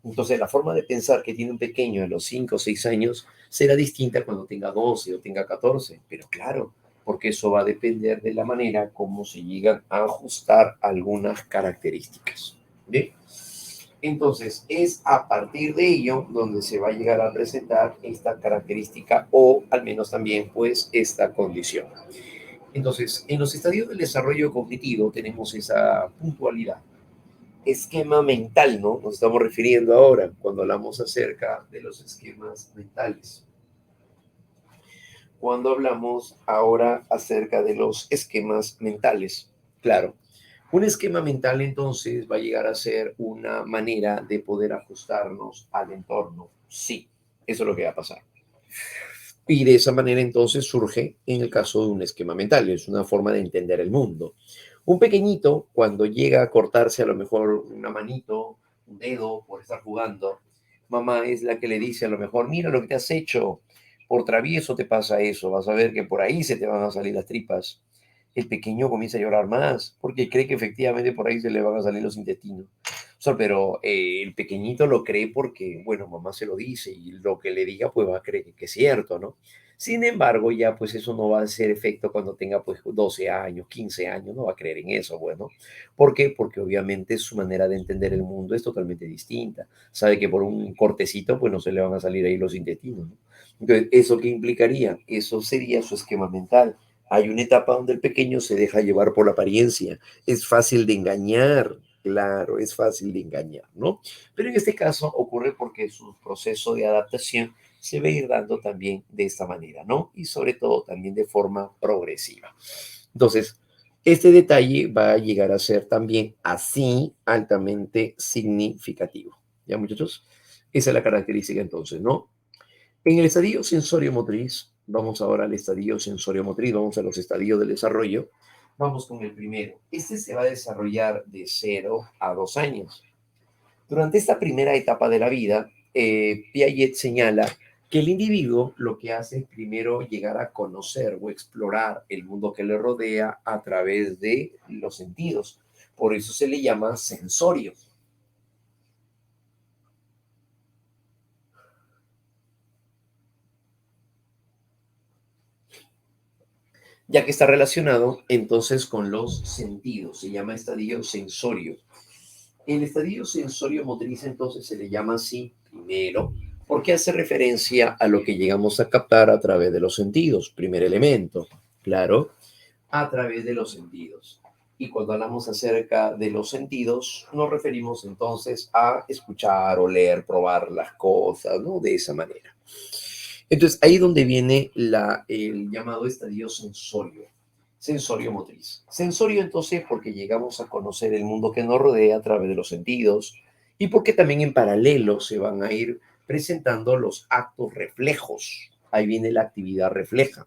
Entonces, la forma de pensar que tiene un pequeño a los 5 o 6 años será distinta cuando tenga 12 o tenga 14. Pero claro, porque eso va a depender de la manera como se llegan a ajustar algunas características. ¿Bien? Entonces, es a partir de ello donde se va a llegar a presentar esta característica o al menos también, pues, esta condición. Entonces, en los estadios del desarrollo cognitivo tenemos esa puntualidad. Esquema mental, ¿no? Nos estamos refiriendo ahora cuando hablamos acerca de los esquemas mentales. Cuando hablamos ahora acerca de los esquemas mentales, claro, un esquema mental entonces va a llegar a ser una manera de poder ajustarnos al entorno. Sí, eso es lo que va a pasar. Y de esa manera entonces surge en el caso de un esquema mental, es una forma de entender el mundo. Un pequeñito, cuando llega a cortarse a lo mejor una manito, un dedo por estar jugando, mamá es la que le dice a lo mejor, mira lo que te has hecho, por travieso te pasa eso, vas a ver que por ahí se te van a salir las tripas. El pequeño comienza a llorar más porque cree que efectivamente por ahí se le van a salir los intestinos. O sea, pero el pequeñito lo cree porque, bueno, mamá se lo dice y lo que le diga pues va a creer que es cierto, ¿no? Sin embargo, ya pues eso no va a hacer efecto cuando tenga pues 12 años, 15 años, no va a creer en eso, bueno. ¿Por qué? Porque obviamente su manera de entender el mundo es totalmente distinta. Sabe que por un cortecito pues no se le van a salir ahí los intestinos, ¿no? Entonces, ¿eso qué implicaría? Eso sería su esquema mental. Hay una etapa donde el pequeño se deja llevar por la apariencia. Es fácil de engañar, claro, es fácil de engañar, ¿no? Pero en este caso ocurre porque su proceso de adaptación se va a ir dando también de esta manera, ¿no? Y sobre todo también de forma progresiva. Entonces, este detalle va a llegar a ser también así altamente significativo. ¿Ya, muchachos? Esa es la característica entonces, ¿no? En el estadio sensorio-motriz, vamos ahora al estadio sensorio-motriz, vamos a los estadios del desarrollo. Vamos con el primero. Este se va a desarrollar de 0 a 2 años. Durante esta primera etapa de la vida, Piaget señala que el individuo lo que hace es primero llegar a conocer o explorar el mundo que le rodea a través de los sentidos. Por eso se le llama sensorio. Ya que está relacionado entonces con los sentidos. Se llama estadio sensorio. El estadio sensorio motriz entonces se le llama así primero porque hace referencia a lo que llegamos a captar a través de los sentidos. Primer elemento, claro, a través de los sentidos. Y cuando hablamos acerca de los sentidos, nos referimos entonces a escuchar, oler, probar las cosas, ¿no? De esa manera. Entonces, ahí donde viene el llamado estadio sensorio, sensorio motriz. Sensorio entonces porque llegamos a conocer el mundo que nos rodea a través de los sentidos y porque también en paralelo se van a ir presentando los actos reflejos. Ahí viene la actividad refleja.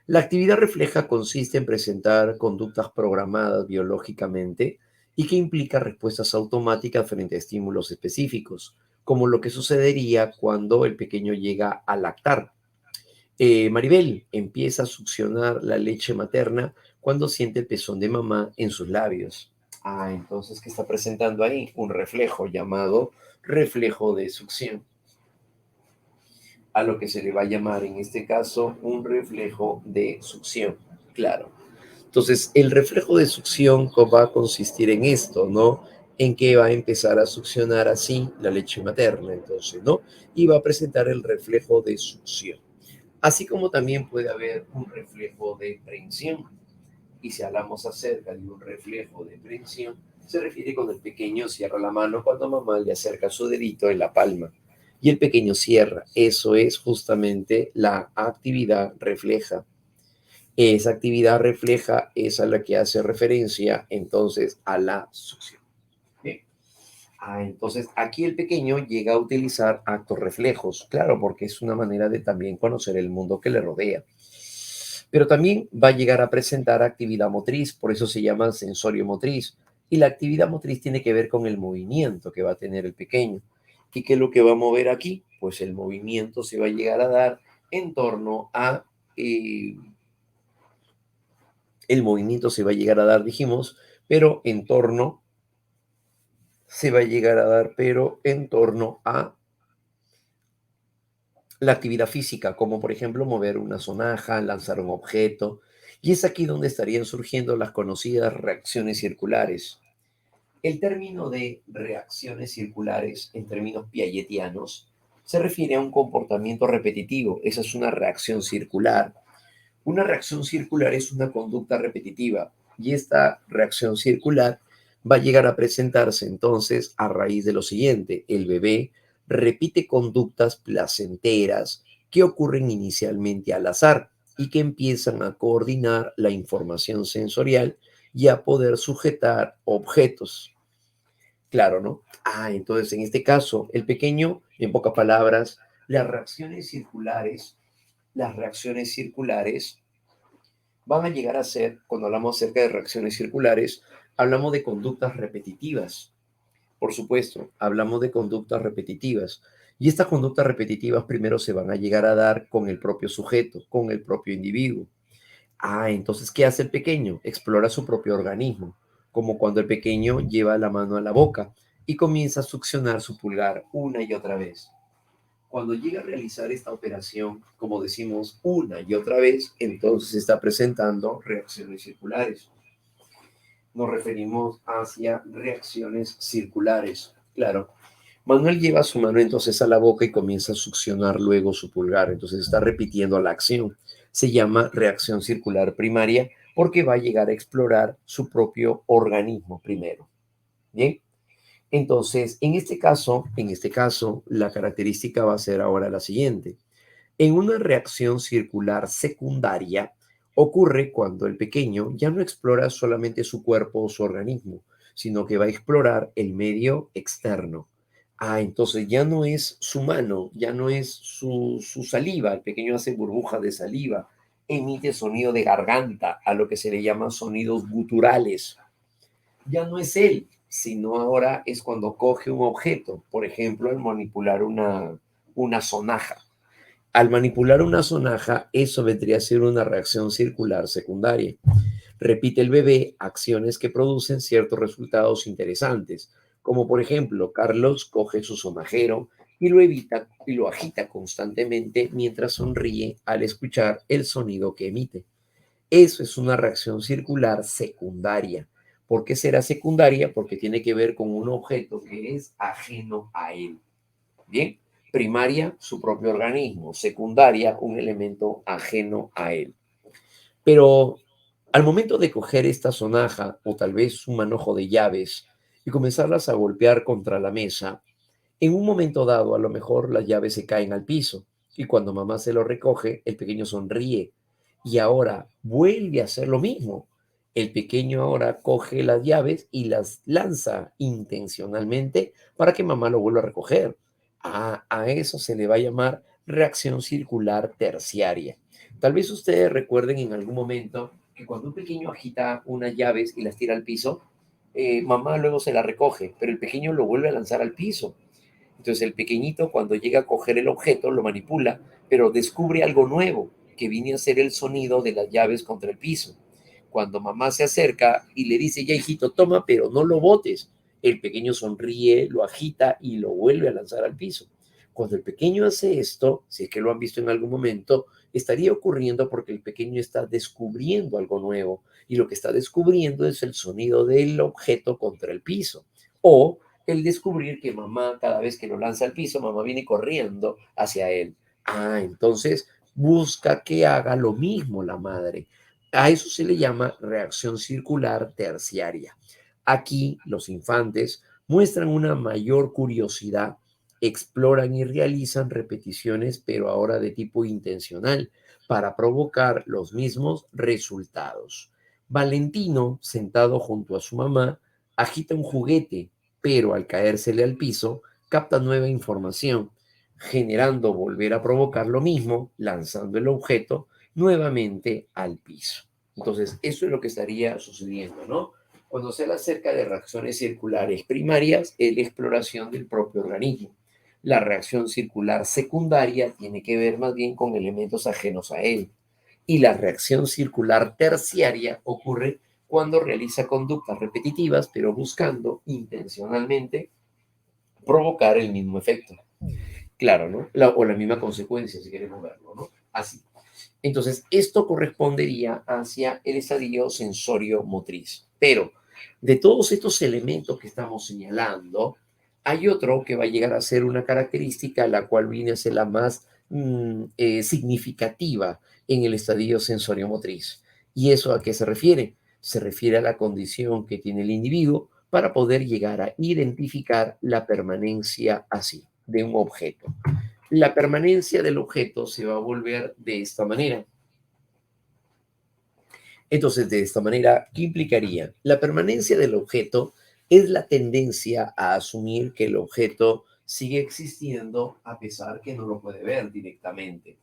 La actividad refleja consiste en presentar conductas programadas biológicamente y que implica respuestas automáticas frente a estímulos específicos, como lo que sucedería cuando el pequeño llega a lactar. Maribel empieza a succionar la leche materna cuando siente el pezón de mamá en sus labios. Entonces, ¿qué está presentando ahí? Un reflejo llamado reflejo de succión, a lo que se le va a llamar en este caso un reflejo de succión. Claro. Entonces, el reflejo de succión va a consistir en esto, ¿no? En que va a empezar a succionar así la leche materna, entonces, ¿no? Y va a presentar el reflejo de succión. Así como también puede haber un reflejo de prensión. Y si hablamos acerca de un reflejo de prensión, se refiere cuando el pequeño cierra la mano cuando mamá le acerca su dedito en la palma. Y el pequeño cierra. Eso es justamente la actividad refleja. Esa actividad refleja, es a la que hace referencia entonces a la succión. Bien. Entonces aquí el pequeño llega a utilizar actos reflejos, claro, porque es una manera de también conocer el mundo que le rodea. Pero también va a llegar a presentar actividad motriz, por eso se llama sensorio motriz. Y la actividad motriz tiene que ver con el movimiento que va a tener el pequeño. ¿Y qué es lo que va a mover aquí? Pues el movimiento se va a llegar a dar en torno a, eh, el movimiento se va a llegar a dar, dijimos, pero en torno, se va a llegar a dar, pero en torno a la actividad física, como por ejemplo mover una sonaja, lanzar un objeto, y es aquí donde estarían surgiendo las conocidas reacciones circulares. El término de reacciones circulares, en términos piagetianos, se refiere a un comportamiento repetitivo. Esa es una reacción circular. Una reacción circular es una conducta repetitiva y esta reacción circular va a llegar a presentarse entonces a raíz de lo siguiente. El bebé repite conductas placenteras que ocurren inicialmente al azar y que empiezan a coordinar la información sensorial y a poder sujetar objetos. Claro, ¿no? Entonces en este caso, el pequeño, en pocas palabras, las reacciones circulares van a llegar a ser, cuando hablamos acerca de reacciones circulares, hablamos de conductas repetitivas. Por supuesto, hablamos de conductas repetitivas. Y estas conductas repetitivas primero se van a llegar a dar con el propio sujeto, con el propio individuo. Entonces, ¿qué hace el pequeño? Explora su propio organismo, como cuando el pequeño lleva la mano a la boca y comienza a succionar su pulgar una y otra vez. Cuando llega a realizar esta operación, como decimos, una y otra vez, entonces está presentando reacciones circulares. Nos referimos hacia reacciones circulares. Claro, Manuel lleva su mano entonces a la boca y comienza a succionar luego su pulgar. Entonces está repitiendo la acción. Se llama reacción circular primaria porque va a llegar a explorar su propio organismo primero. Bien. Entonces, en este caso, la característica va a ser ahora la siguiente. En una reacción circular secundaria ocurre cuando el pequeño ya no explora solamente su cuerpo o su organismo, sino que va a explorar el medio externo. Entonces ya no es su mano, ya no es su saliva. El pequeño hace burbujas de saliva, emite sonido de garganta, a lo que se le llama sonidos guturales. Ya no es él, sino ahora es cuando coge un objeto, por ejemplo, al manipular una sonaja. Al manipular una sonaja, eso vendría a ser una reacción circular secundaria. Repite el bebé acciones que producen ciertos resultados interesantes, como por ejemplo, Carlos coge su sonajero y lo evita y lo agita constantemente mientras sonríe al escuchar el sonido que emite. Eso es una reacción circular secundaria. ¿Por qué será secundaria? Porque tiene que ver con un objeto que es ajeno a él. Bien, primaria, su propio organismo, secundaria, un elemento ajeno a él. Pero al momento de coger esta sonaja o tal vez un manojo de llaves y comenzarlas a golpear contra la mesa, en un momento dado a lo mejor las llaves se caen al piso y cuando mamá se lo recoge, el pequeño sonríe y ahora vuelve a hacer lo mismo. El pequeño ahora coge las llaves y las lanza intencionalmente para que mamá lo vuelva a recoger. A eso se le va a llamar reacción circular terciaria. Tal vez ustedes recuerden en algún momento que cuando un pequeño agita unas llaves y las tira al piso, mamá luego se la recoge, pero el pequeño lo vuelve a lanzar al piso. Entonces el pequeñito cuando llega a coger el objeto lo manipula, pero descubre algo nuevo, que viene a ser el sonido de las llaves contra el piso. Cuando mamá se acerca y le dice, ya hijito, toma, pero no lo botes, el pequeño sonríe, lo agita y lo vuelve a lanzar al piso. Cuando el pequeño hace esto, si es que lo han visto en algún momento, estaría ocurriendo porque el pequeño está descubriendo algo nuevo y lo que está descubriendo es el sonido del objeto contra el piso. O el descubrir que mamá, cada vez que lo lanza al piso, mamá viene corriendo hacia él. Entonces busca que haga lo mismo la madre. A eso se le llama reacción circular terciaria. Aquí los infantes muestran una mayor curiosidad, exploran y realizan repeticiones, pero ahora de tipo intencional, para provocar los mismos resultados. Valentino, sentado junto a su mamá, agita un juguete, pero al caérsele al piso, capta nueva información, generando volver a provocar lo mismo, lanzando el objeto nuevamente al piso. Entonces, eso es lo que estaría sucediendo, ¿no? Cuando se habla acerca de reacciones circulares primarias, es la exploración del propio organismo. La reacción circular secundaria tiene que ver más bien con elementos ajenos a él. Y la reacción circular terciaria ocurre cuando realiza conductas repetitivas, pero buscando intencionalmente provocar el mismo efecto. Claro, ¿no? O la misma consecuencia, si queremos verlo, ¿no? Así. Entonces, esto correspondería hacia el estadio sensorio-motriz. Pero de todos estos elementos que estamos señalando, hay otro que va a llegar a ser una característica, la cual viene a ser la más significativa en el estadio sensorio-motriz. ¿Y eso a qué se refiere? Se refiere a la condición que tiene el individuo para poder llegar a identificar la permanencia así de un objeto. La permanencia del objeto se va a volver de esta manera. Entonces, de esta manera, ¿qué implicaría? La permanencia del objeto es la tendencia a asumir que el objeto sigue existiendo a pesar que no lo puede ver directamente.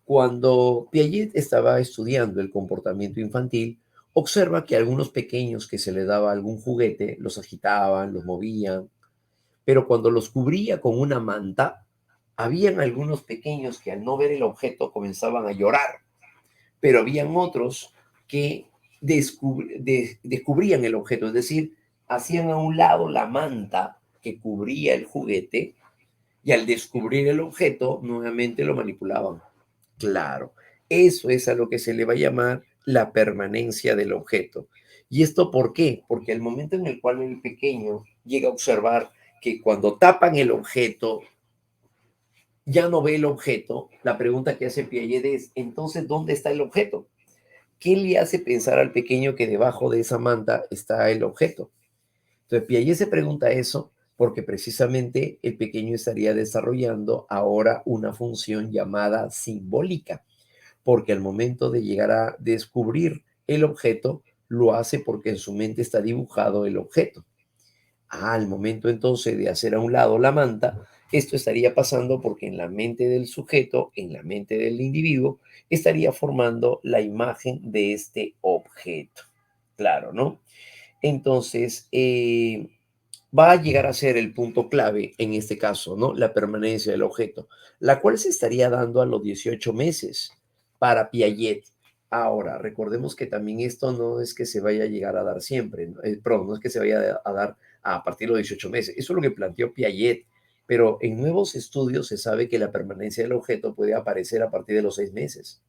Cuando Piaget estaba estudiando el comportamiento infantil, observa que algunos pequeños que se les daba algún juguete los agitaban, los movían, pero cuando los cubría con una manta, habían algunos pequeños que al no ver el objeto comenzaban a llorar, pero habían otros que descubrían el objeto, es decir, hacían a un lado la manta que cubría el juguete y al descubrir el objeto nuevamente lo manipulaban. Claro, eso es a lo que se le va a llamar la permanencia del objeto. ¿Y esto por qué? Porque al momento en el cual el pequeño llega a observar que cuando tapan el objeto, ya no ve el objeto, la pregunta que hace Piaget es, entonces, ¿dónde está el objeto? ¿Qué le hace pensar al pequeño que debajo de esa manta está el objeto? Entonces, Piaget se pregunta eso porque precisamente el pequeño estaría desarrollando ahora una función llamada simbólica, porque al momento de llegar a descubrir el objeto, lo hace porque en su mente está dibujado el objeto. Al momento entonces de hacer a un lado la manta, esto estaría pasando porque en la mente del sujeto, en la mente del individuo, estaría formando la imagen de este objeto. Claro, ¿no? Entonces, va a llegar a ser el punto clave en este caso, ¿no? La permanencia del objeto, la cual se estaría dando a los 18 meses para Piaget. Ahora, recordemos que también esto no es que se vaya a llegar a dar siempre, ¿no? Perdón, no es que se vaya a dar a partir de los 18 meses. Eso es lo que planteó Piaget, pero en nuevos estudios se sabe que la permanencia del objeto puede aparecer a partir de los 6 meses.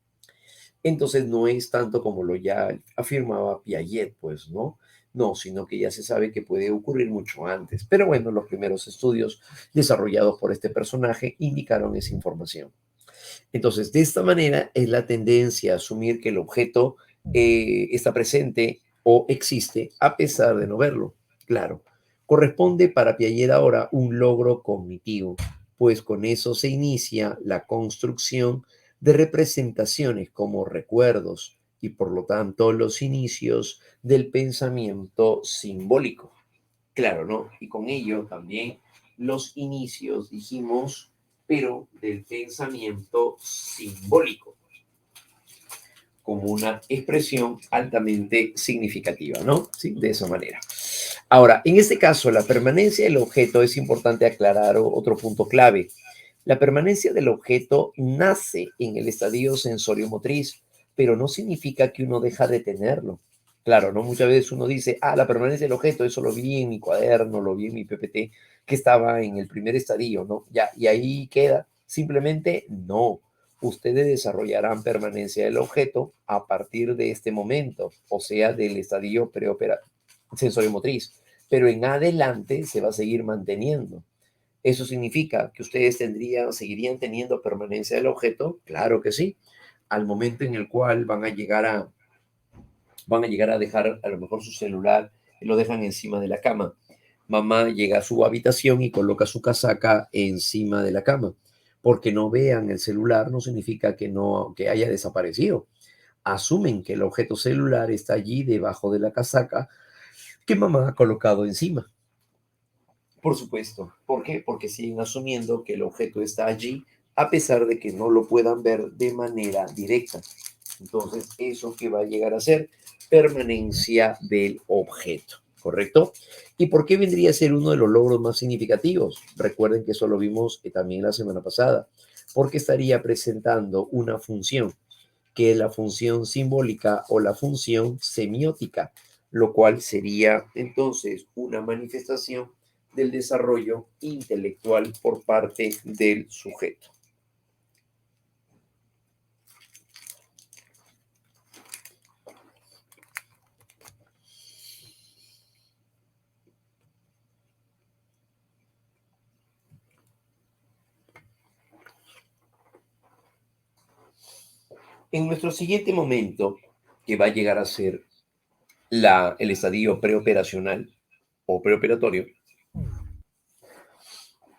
Entonces no es tanto como lo ya afirmaba Piaget, pues, ¿no? No, sino que ya se sabe que puede ocurrir mucho antes. Pero bueno, los primeros estudios desarrollados por este personaje indicaron esa información. Entonces, de esta manera es la tendencia a asumir que el objeto está presente o existe a pesar de no verlo. Claro, corresponde para Piaget ahora un logro cognitivo, pues con eso se inicia la construcción de representaciones como recuerdos y por lo tanto los inicios del pensamiento simbólico. Claro, ¿no? Y con ello también los inicios, dijimos, pero del pensamiento simbólico, como una expresión altamente significativa, ¿no? Sí, de esa manera. Ahora, en este caso, la permanencia del objeto es importante aclarar otro punto clave. La permanencia del objeto nace en el estadio sensorio-motriz, pero no significa que uno deja de tenerlo. Claro, ¿no? Muchas veces uno dice, la permanencia del objeto, eso lo vi en mi cuaderno, lo vi en mi PPT, que estaba en el primer estadio, ¿no? Ya, y ahí queda. Simplemente no. Ustedes desarrollarán permanencia del objeto a partir de este momento, o sea, del estadio sensorio-motriz, pero en adelante se va a seguir manteniendo. ¿Eso significa que ustedes seguirían teniendo permanencia del objeto? Claro que sí. Al momento en el cual van a llegar a dejar a lo mejor su celular y lo dejan encima de la cama. Mamá llega a su habitación y coloca su casaca encima de la cama. Porque no vean el celular no significa que haya desaparecido. Asumen que el objeto celular está allí debajo de la casaca que mamá ha colocado encima. Por supuesto. ¿Por qué? Porque siguen asumiendo que el objeto está allí a pesar de que no lo puedan ver de manera directa. Entonces, eso que va a llegar a ser permanencia del objeto, ¿correcto? ¿Y por qué vendría a ser uno de los logros más significativos? Recuerden que eso lo vimos también la semana pasada, porque estaría presentando una función, que es la función simbólica o la función semiótica, lo cual sería entonces una manifestación del desarrollo intelectual por parte del sujeto. En nuestro siguiente momento, que va a llegar a ser el estadio preoperacional o preoperatorio,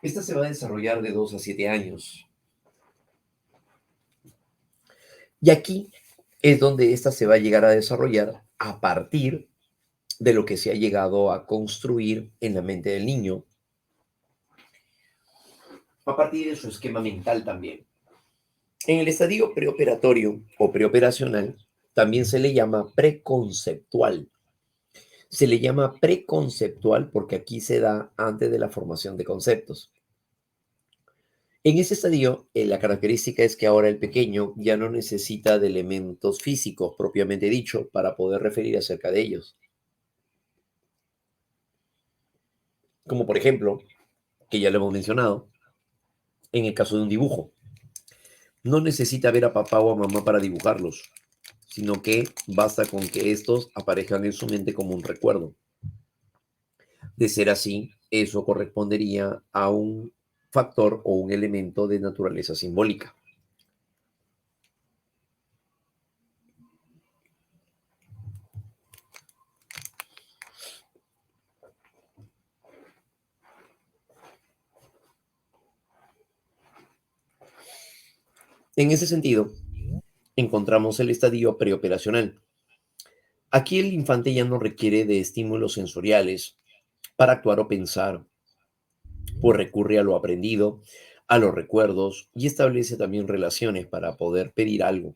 esta se va a desarrollar de 2 a 7 años. Y aquí es donde esta se va a llegar a desarrollar a partir de lo que se ha llegado a construir en la mente del niño, a partir de su esquema mental también. En el estadio preoperatorio o preoperacional también se le llama preconceptual. Se le llama preconceptual porque aquí se da antes de la formación de conceptos. En ese estadio, la característica es que ahora el pequeño ya no necesita de elementos físicos propiamente dicho para poder referir acerca de ellos. Como por ejemplo, que ya lo hemos mencionado, en el caso de un dibujo. No necesita ver a papá o a mamá para dibujarlos, sino que basta con que estos aparezcan en su mente como un recuerdo. De ser así, eso correspondería a un factor o un elemento de naturaleza simbólica. En ese sentido, encontramos el estadio preoperacional. Aquí el infante ya no requiere de estímulos sensoriales para actuar o pensar, pues recurre a lo aprendido, a los recuerdos y establece también relaciones para poder pedir algo,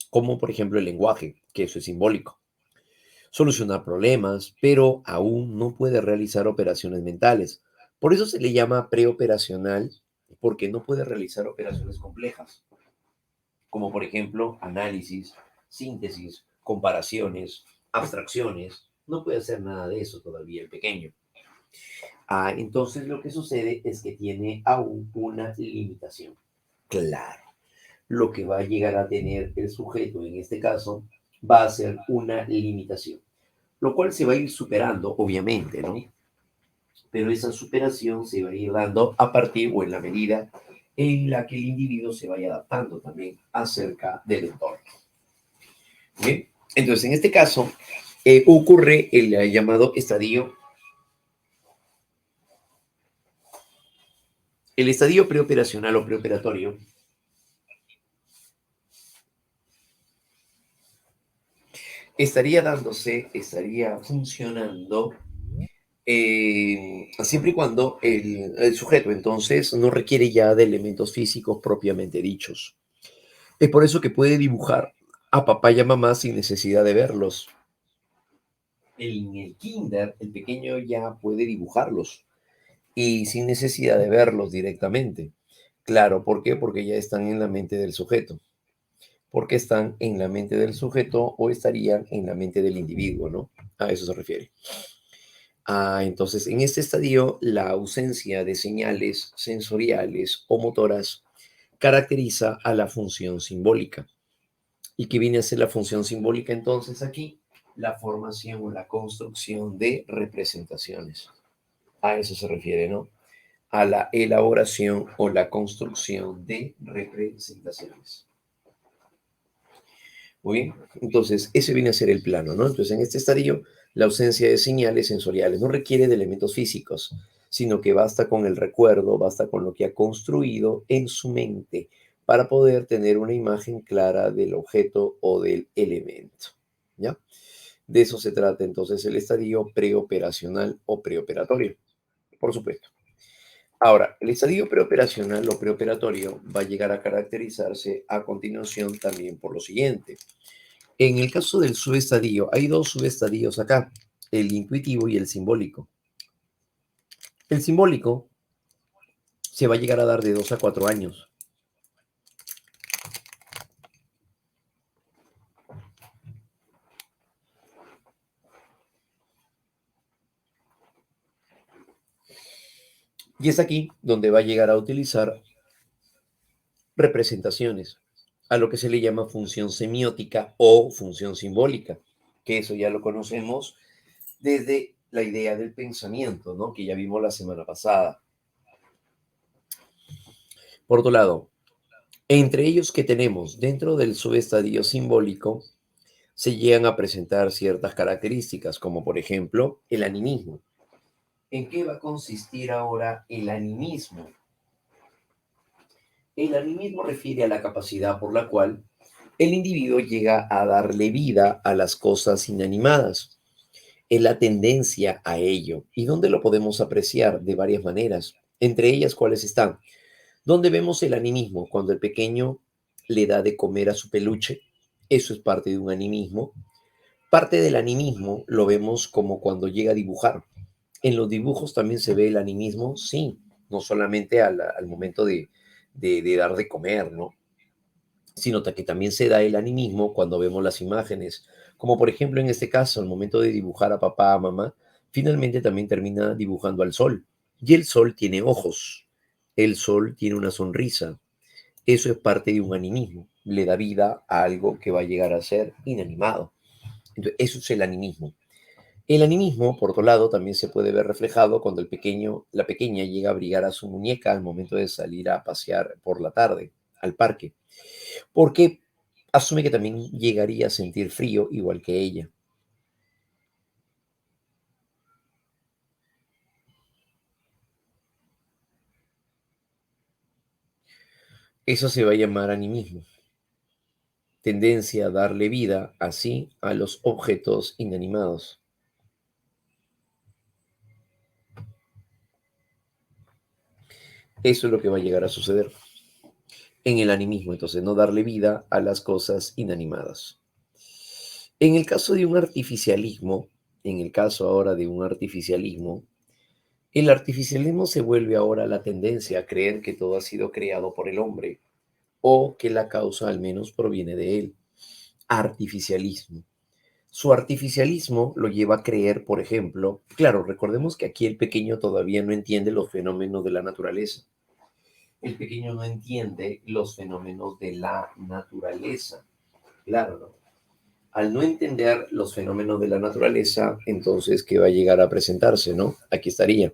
como por ejemplo el lenguaje, que eso es simbólico. Solucionar problemas, pero aún no puede realizar operaciones mentales. Por eso se le llama preoperacional, porque no puede realizar operaciones complejas, como por ejemplo análisis, síntesis, comparaciones, abstracciones. No puede hacer nada de eso todavía el pequeño. Entonces lo que sucede es que tiene aún una limitación. Claro, lo que va a llegar a tener el sujeto en este caso va a ser una limitación, lo cual se va a ir superando, obviamente, ¿no? Pero esa superación se va a ir dando a partir o en la medida en la que el individuo se vaya adaptando también acerca del entorno. ¿Bien? Entonces, en este caso, ocurre el llamado estadio. El estadio preoperacional o preoperatorio estaría funcionando siempre y cuando el sujeto entonces no requiere ya de elementos físicos propiamente dichos. Es por eso que puede dibujar a papá y a mamá sin necesidad de verlos. En el kinder, el pequeño ya puede dibujarlos y sin necesidad de verlos directamente. Claro, ¿por qué? Porque ya están en la mente del sujeto. Porque están en la mente del sujeto o estarían en la mente del individuo, ¿no? A eso se refiere. Entonces, en este estadio, la ausencia de señales sensoriales o motoras caracteriza a la función simbólica. ¿Y qué viene a ser la función simbólica entonces aquí? La formación o la construcción de representaciones. A eso se refiere, ¿no? A la elaboración o la construcción de representaciones. Muy bien, entonces ese viene a ser el plano, ¿no? Entonces en este estadio la ausencia de señales sensoriales no requiere de elementos físicos, sino que basta con el recuerdo, basta con lo que ha construido en su mente para poder tener una imagen clara del objeto o del elemento. ¿Ya? De eso se trata entonces el estadio preoperacional o preoperatorio, por supuesto. Ahora, el estadio preoperacional o preoperatorio va a llegar a caracterizarse a continuación también por lo siguiente. En el caso del subestadio, hay dos subestadios acá, el intuitivo y el simbólico. El simbólico se va a llegar a dar de 2 a 4 años. Y es aquí donde va a llegar a utilizar representaciones, a lo que se le llama función semiótica o función simbólica, que eso ya lo conocemos desde la idea del pensamiento, ¿no? Que ya vimos la semana pasada. Por otro lado, entre ellos que tenemos dentro del subestadio simbólico, se llegan a presentar ciertas características, como por ejemplo el animismo. ¿En qué va a consistir ahora el animismo? El animismo refiere a la capacidad por la cual el individuo llega a darle vida a las cosas inanimadas. Es la tendencia a ello. ¿Y dónde lo podemos apreciar? De varias maneras. Entre ellas, ¿cuáles están? ¿Dónde vemos el animismo? Cuando el pequeño le da de comer a su peluche. Eso es parte de un animismo. Parte del animismo lo vemos como cuando llega a dibujar. En los dibujos también se ve el animismo, sí, no solamente al momento de dar de comer, ¿no? Sino que también se da el animismo cuando vemos las imágenes, como por ejemplo en este caso, al momento de dibujar a papá, a mamá, finalmente también termina dibujando al sol. Y el sol tiene ojos, el sol tiene una sonrisa. Eso es parte de un animismo, le da vida a algo que va a llegar a ser inanimado. Entonces, eso es el animismo. El animismo, por otro lado, también se puede ver reflejado cuando el pequeño, la pequeña llega a abrigar a su muñeca al momento de salir a pasear por la tarde al parque, porque asume que también llegaría a sentir frío igual que ella. Eso se va a llamar animismo, tendencia a darle vida así a los objetos inanimados. Eso es lo que va a llegar a suceder en el animismo, entonces no darle vida a las cosas inanimadas. En el caso de un artificialismo, en el caso ahora de un artificialismo, el artificialismo se vuelve ahora la tendencia a creer que todo ha sido creado por el hombre o que la causa al menos proviene de él. Artificialismo. Su artificialismo lo lleva a creer, por ejemplo, claro, recordemos que aquí el pequeño todavía no entiende los fenómenos de la naturaleza. El pequeño no entiende los fenómenos de la naturaleza. Claro, ¿no? Al no entender los fenómenos de la naturaleza, entonces, ¿qué va a llegar a presentarse, no? Aquí estaría.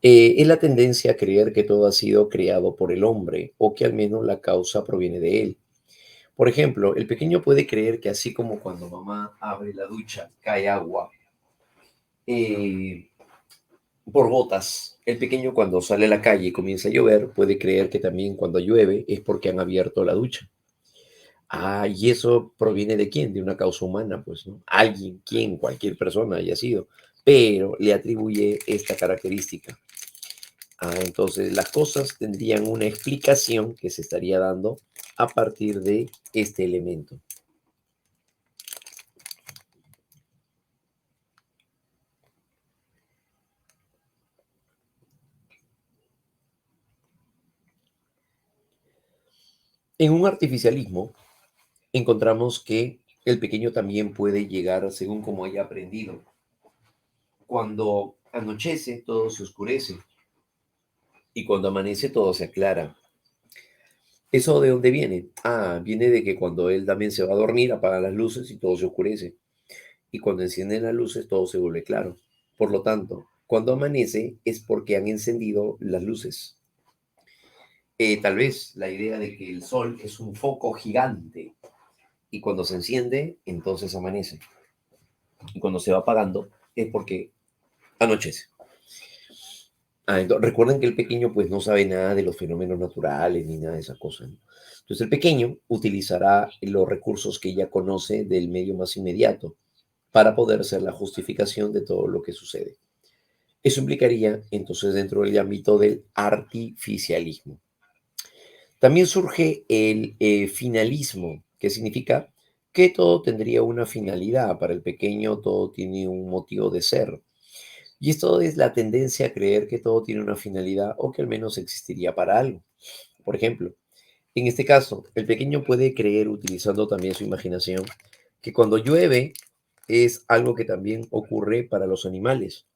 Es la tendencia a creer que todo ha sido creado por el hombre o que al menos la causa proviene de él. Por ejemplo, el pequeño puede creer que así como cuando mamá abre la ducha, cae agua eh, por gotas. El pequeño cuando sale a la calle y comienza a llover puede creer que también cuando llueve es porque han abierto la ducha. Ah, ¿y eso proviene de quién? De una causa humana, pues, ¿no? Alguien, quien, cualquier persona haya sido, pero le atribuye esta característica. Entonces, las cosas tendrían una explicación que se estaría dando a partir de este elemento. En un artificialismo, encontramos que el pequeño también puede llegar según como haya aprendido. Cuando anochece, todo se oscurece y cuando amanece, todo se aclara. ¿Eso de dónde viene? Viene de que cuando él también se va a dormir, apaga las luces y todo se oscurece. Y cuando encienden las luces, todo se vuelve claro. Por lo tanto, cuando amanece es porque han encendido las luces. Tal vez la idea de que el sol es un foco gigante y cuando se enciende, entonces amanece. Y cuando se va apagando es porque anochece. Recuerden que el pequeño pues no sabe nada de los fenómenos naturales ni nada de esas cosas, ¿no? Entonces el pequeño utilizará los recursos que ya conoce del medio más inmediato para poder ser la justificación de todo lo que sucede. Eso implicaría entonces dentro del ámbito del artificialismo. También surge el finalismo, que significa que todo tendría una finalidad. Para el pequeño todo tiene un motivo de ser. Y esto es la tendencia a creer que todo tiene una finalidad o que al menos existiría para algo. Por ejemplo, en este caso, el pequeño puede creer, utilizando también su imaginación, que cuando llueve es algo que también ocurre para los animales.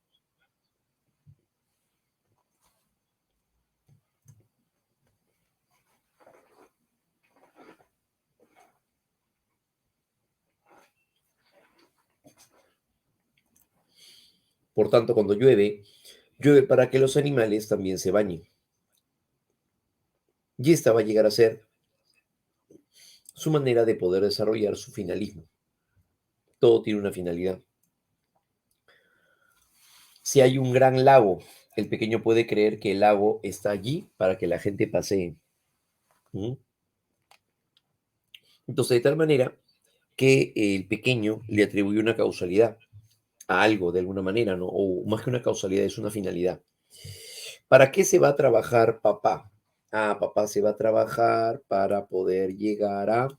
Por tanto, cuando llueve, llueve para que los animales también se bañen. Y esta va a llegar a ser su manera de poder desarrollar su finalismo. Todo tiene una finalidad. Si hay un gran lago, el pequeño puede creer que el lago está allí para que la gente pasee. ¿Mm? Entonces, de tal manera que el pequeño le atribuye una causalidad a algo de alguna manera, ¿no? O más que una causalidad, es una finalidad. ¿Para qué se va a trabajar papá? Ah, papá se va a trabajar para poder llegar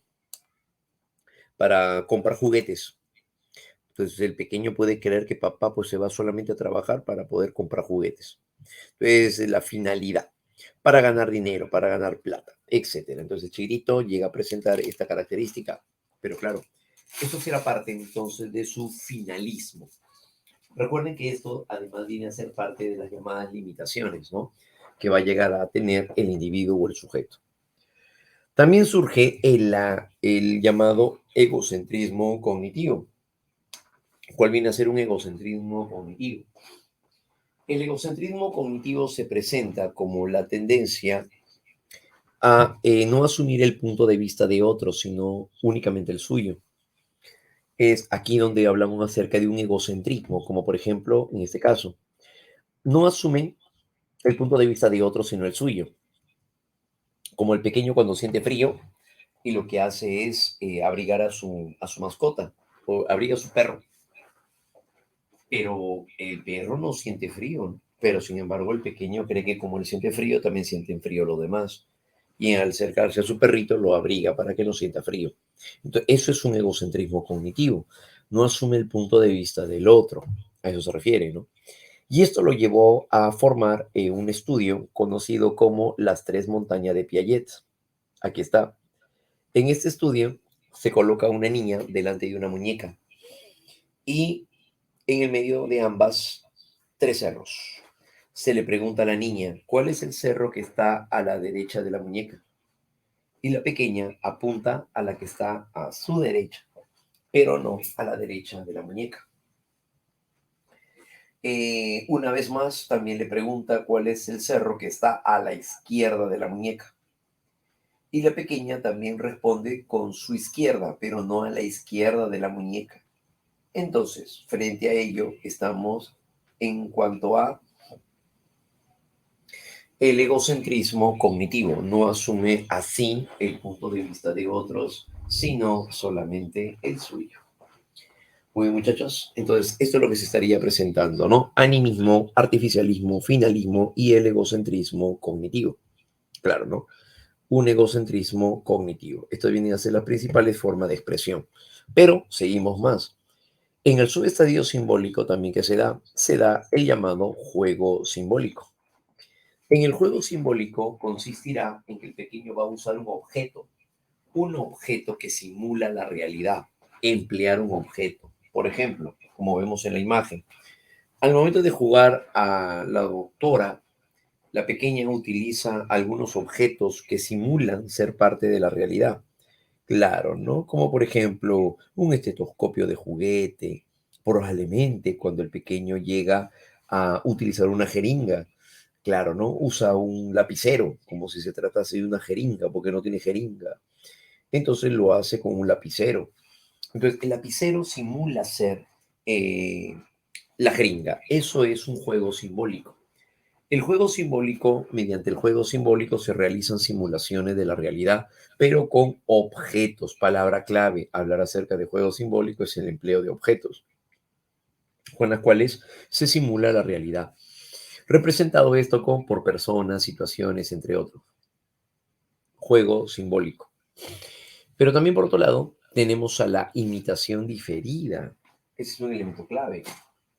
para comprar juguetes. Entonces el pequeño puede creer que papá pues se va solamente a trabajar para poder comprar juguetes. Entonces la finalidad, para ganar dinero, para ganar plata, etcétera. Entonces Chirito llega a presentar esta característica, pero claro, esto será parte entonces de su finalismo. Recuerden que esto además viene a ser parte de las llamadas limitaciones, ¿no? Que va a llegar a tener el individuo o el sujeto. También surge el llamado egocentrismo cognitivo. ¿Cuál viene a ser un egocentrismo cognitivo? El egocentrismo cognitivo se presenta como la tendencia a no asumir el punto de vista de otros, sino únicamente el suyo. Es aquí donde hablamos acerca de un egocentrismo, como por ejemplo, en este caso, no asumen el punto de vista de otros, sino el suyo. Como el pequeño cuando siente frío y lo que hace es abrigar a su mascota o abriga a su perro. Pero el perro no siente frío, ¿no? Pero sin embargo el pequeño cree que como él siente frío, también sienten frío los demás. Y al acercarse a su perrito lo abriga para que no sienta frío. Entonces, eso es un egocentrismo cognitivo. No asume el punto de vista del otro. A eso se refiere, ¿no? Y esto lo llevó a formar un estudio conocido como las tres montañas de Piaget. Aquí está. En este estudio se coloca una niña delante de una muñeca y en el medio de ambas tres cerros. Se le pregunta a la niña, ¿cuál es el cerro que está a la derecha de la muñeca? Y la pequeña apunta a la que está a su derecha, pero no a la derecha de la muñeca. Una vez más, también le pregunta cuál es el cerro que está a la izquierda de la muñeca. Y la pequeña también responde con su izquierda, pero no a la izquierda de la muñeca. Entonces, frente a ello, estamos en cuanto a el egocentrismo cognitivo. No asume así el punto de vista de otros, sino solamente el suyo. Muy bien, muchachos. Entonces, esto es lo que se estaría presentando, ¿no? Animismo, artificialismo, finalismo y el egocentrismo cognitivo. Claro, ¿no? Un egocentrismo cognitivo. Esto viene a ser las principales formas de expresión. Pero seguimos más. En el subestadio simbólico también que se da el llamado juego simbólico. En el juego simbólico consistirá en que el pequeño va a usar un objeto que simula la realidad, emplear un objeto. Por ejemplo, como vemos en la imagen, al momento de jugar a la doctora, la pequeña utiliza algunos objetos que simulan ser parte de la realidad. Claro, ¿no? Como por ejemplo un estetoscopio de juguete, probablemente cuando el pequeño llega a utilizar una jeringa, claro, ¿no? Usa un lapicero, como si se tratase de una jeringa, porque no tiene jeringa. Entonces lo hace con un lapicero. Entonces el lapicero simula ser eh, la jeringa. Eso es un juego simbólico. El juego simbólico, mediante el juego simbólico se realizan simulaciones de la realidad, pero con objetos. Palabra clave, hablar acerca de juego simbólico es el empleo de objetos, con las cuales se simula la realidad. Representado esto por personas, situaciones, entre otros. Juego simbólico. Pero también, por otro lado, tenemos a la imitación diferida. Ese es un elemento clave.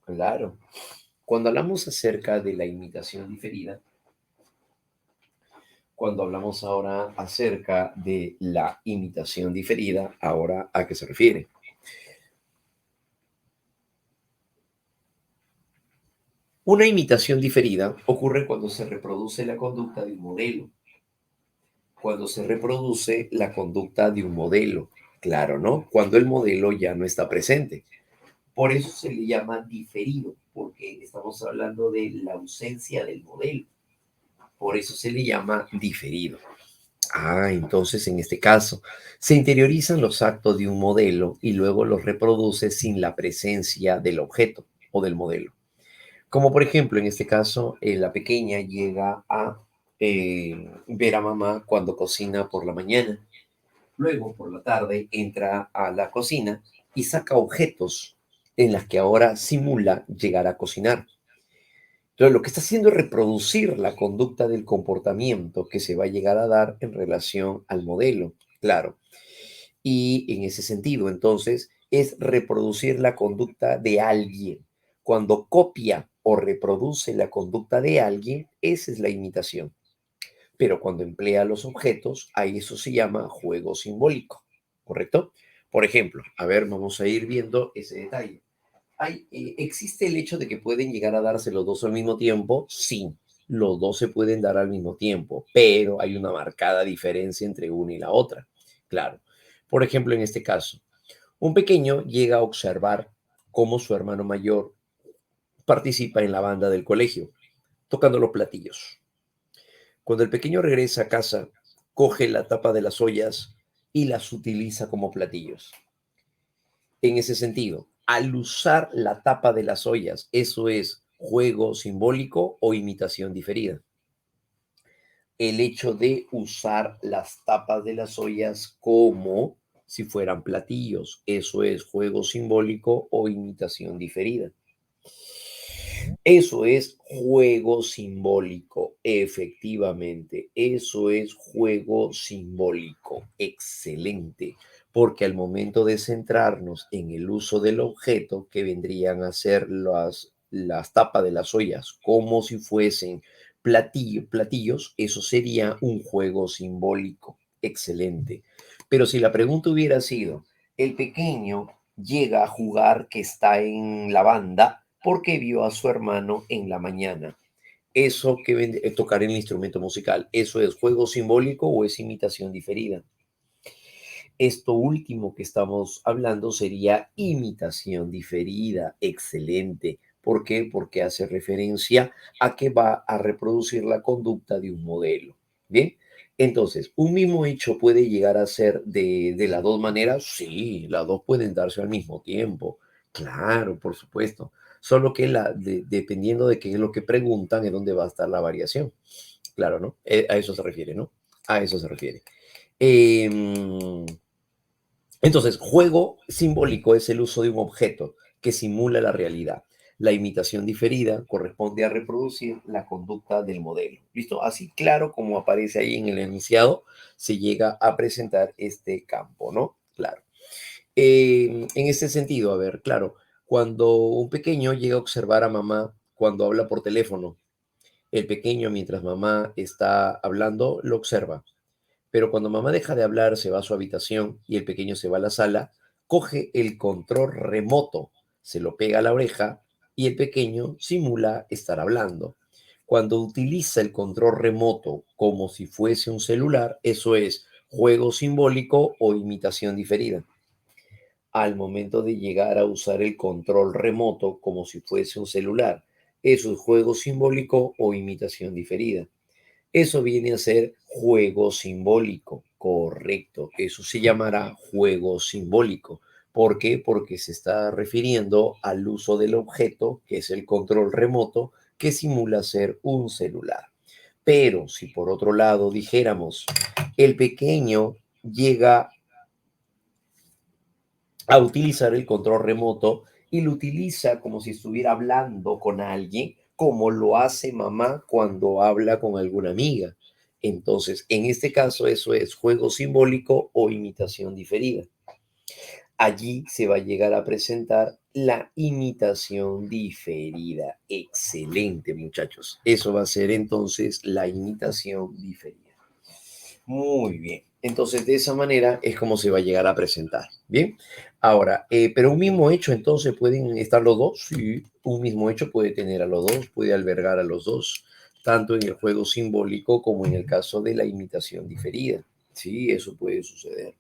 Claro. Cuando hablamos acerca de la imitación diferida, cuando hablamos ahora acerca de la imitación diferida, ahora ¿a qué se refiere? Una imitación diferida ocurre cuando se reproduce la conducta de un modelo, cuando se reproduce la conducta de un modelo, claro, ¿no? Cuando el modelo ya no está presente. Por eso se le llama diferido, porque estamos hablando de la ausencia del modelo. Por eso se le llama diferido. Entonces en este caso, se interiorizan los actos de un modelo y luego los reproduce sin la presencia del objeto o del modelo. Como por ejemplo, en este caso, la pequeña llega a ver a mamá cuando cocina por la mañana. Luego, por la tarde, entra a la cocina y saca objetos en las que ahora simula llegar a cocinar. Entonces, lo que está haciendo es reproducir la conducta del comportamiento que se va a llegar a dar en relación al modelo, claro. Y en ese sentido, entonces, es reproducir la conducta de alguien. Cuando copia o reproduce la conducta de alguien, esa es la imitación. Pero cuando emplea los objetos, a eso se llama juego simbólico, ¿correcto? Por ejemplo, a ver, vamos a ir viendo ese detalle. ¿Existe el hecho de que pueden llegar a darse los dos al mismo tiempo? Sí, los dos se pueden dar al mismo tiempo, pero hay una marcada diferencia entre una y la otra. Claro. Por ejemplo, en este caso, un pequeño llega a observar cómo su hermano mayor participa en la banda del colegio, tocando los platillos. Cuando el pequeño regresa a casa, coge la tapa de las ollas y las utiliza como platillos. En ese sentido, al usar la tapa de las ollas, ¿eso es juego simbólico o imitación diferida? El hecho de usar las tapas de las ollas como si fueran platillos, ¿eso es juego simbólico o imitación diferida? Eso es juego simbólico, efectivamente. Eso es juego simbólico. Excelente. Porque al momento de centrarnos en el uso del objeto, que vendrían a ser las tapas de las ollas, como si fuesen platillos, eso sería un juego simbólico. Excelente. Pero si la pregunta hubiera sido, el pequeño llega a jugar que está en la banda porque vio a su hermano en la mañana. Eso que tocar el instrumento musical, ¿eso es juego simbólico o es imitación diferida? Esto último que estamos hablando sería imitación diferida. Excelente. ¿Por qué? Porque hace referencia a que va a reproducir la conducta de un modelo. Bien. Entonces, ¿un mismo hecho puede llegar a ser de las dos maneras? Sí, las dos pueden darse al mismo tiempo. Claro, por supuesto. Solo que dependiendo de qué es lo que preguntan, es donde va a estar la variación. Claro, ¿no? A eso se refiere, ¿no? A eso se refiere. Em, entonces, juego simbólico es el uso de un objeto que simula la realidad. La imitación diferida corresponde a reproducir la conducta del modelo. ¿Listo? Así claro como aparece ahí en el enunciado, se llega a presentar este campo, ¿no? Claro. En este sentido, a ver, claro, cuando un pequeño llega a observar a mamá cuando habla por teléfono, el pequeño mientras mamá está hablando lo observa. Pero cuando mamá deja de hablar, se va a su habitación y el pequeño se va a la sala, coge el control remoto, se lo pega a la oreja y el pequeño simula estar hablando. Cuando utiliza el control remoto como si fuese un celular, eso es juego simbólico o imitación diferida. Al momento de llegar a usar el control remoto como si fuese un celular, eso es juego simbólico o imitación diferida. Eso viene a ser juego simbólico, correcto. Eso se llamará juego simbólico. ¿Por qué? Porque se está refiriendo al uso del objeto, que es el control remoto, que simula ser un celular. Pero si por otro lado dijéramos, el pequeño llega a utilizar el control remoto y lo utiliza como si estuviera hablando con alguien, como lo hace mamá cuando habla con alguna amiga. Entonces, en este caso, eso es juego simbólico o imitación diferida. Allí se va a llegar a presentar la imitación diferida. Excelente, muchachos. Eso va a ser entonces la imitación diferida. Muy bien. Entonces, de esa manera es como se va a llegar a presentar. Bien. Ahora, pero un mismo hecho, entonces, ¿pueden estar los dos? Sí, un mismo hecho puede tener a los dos, puede albergar a los dos, tanto en el juego simbólico como en el caso de la imitación diferida. Sí, eso puede suceder.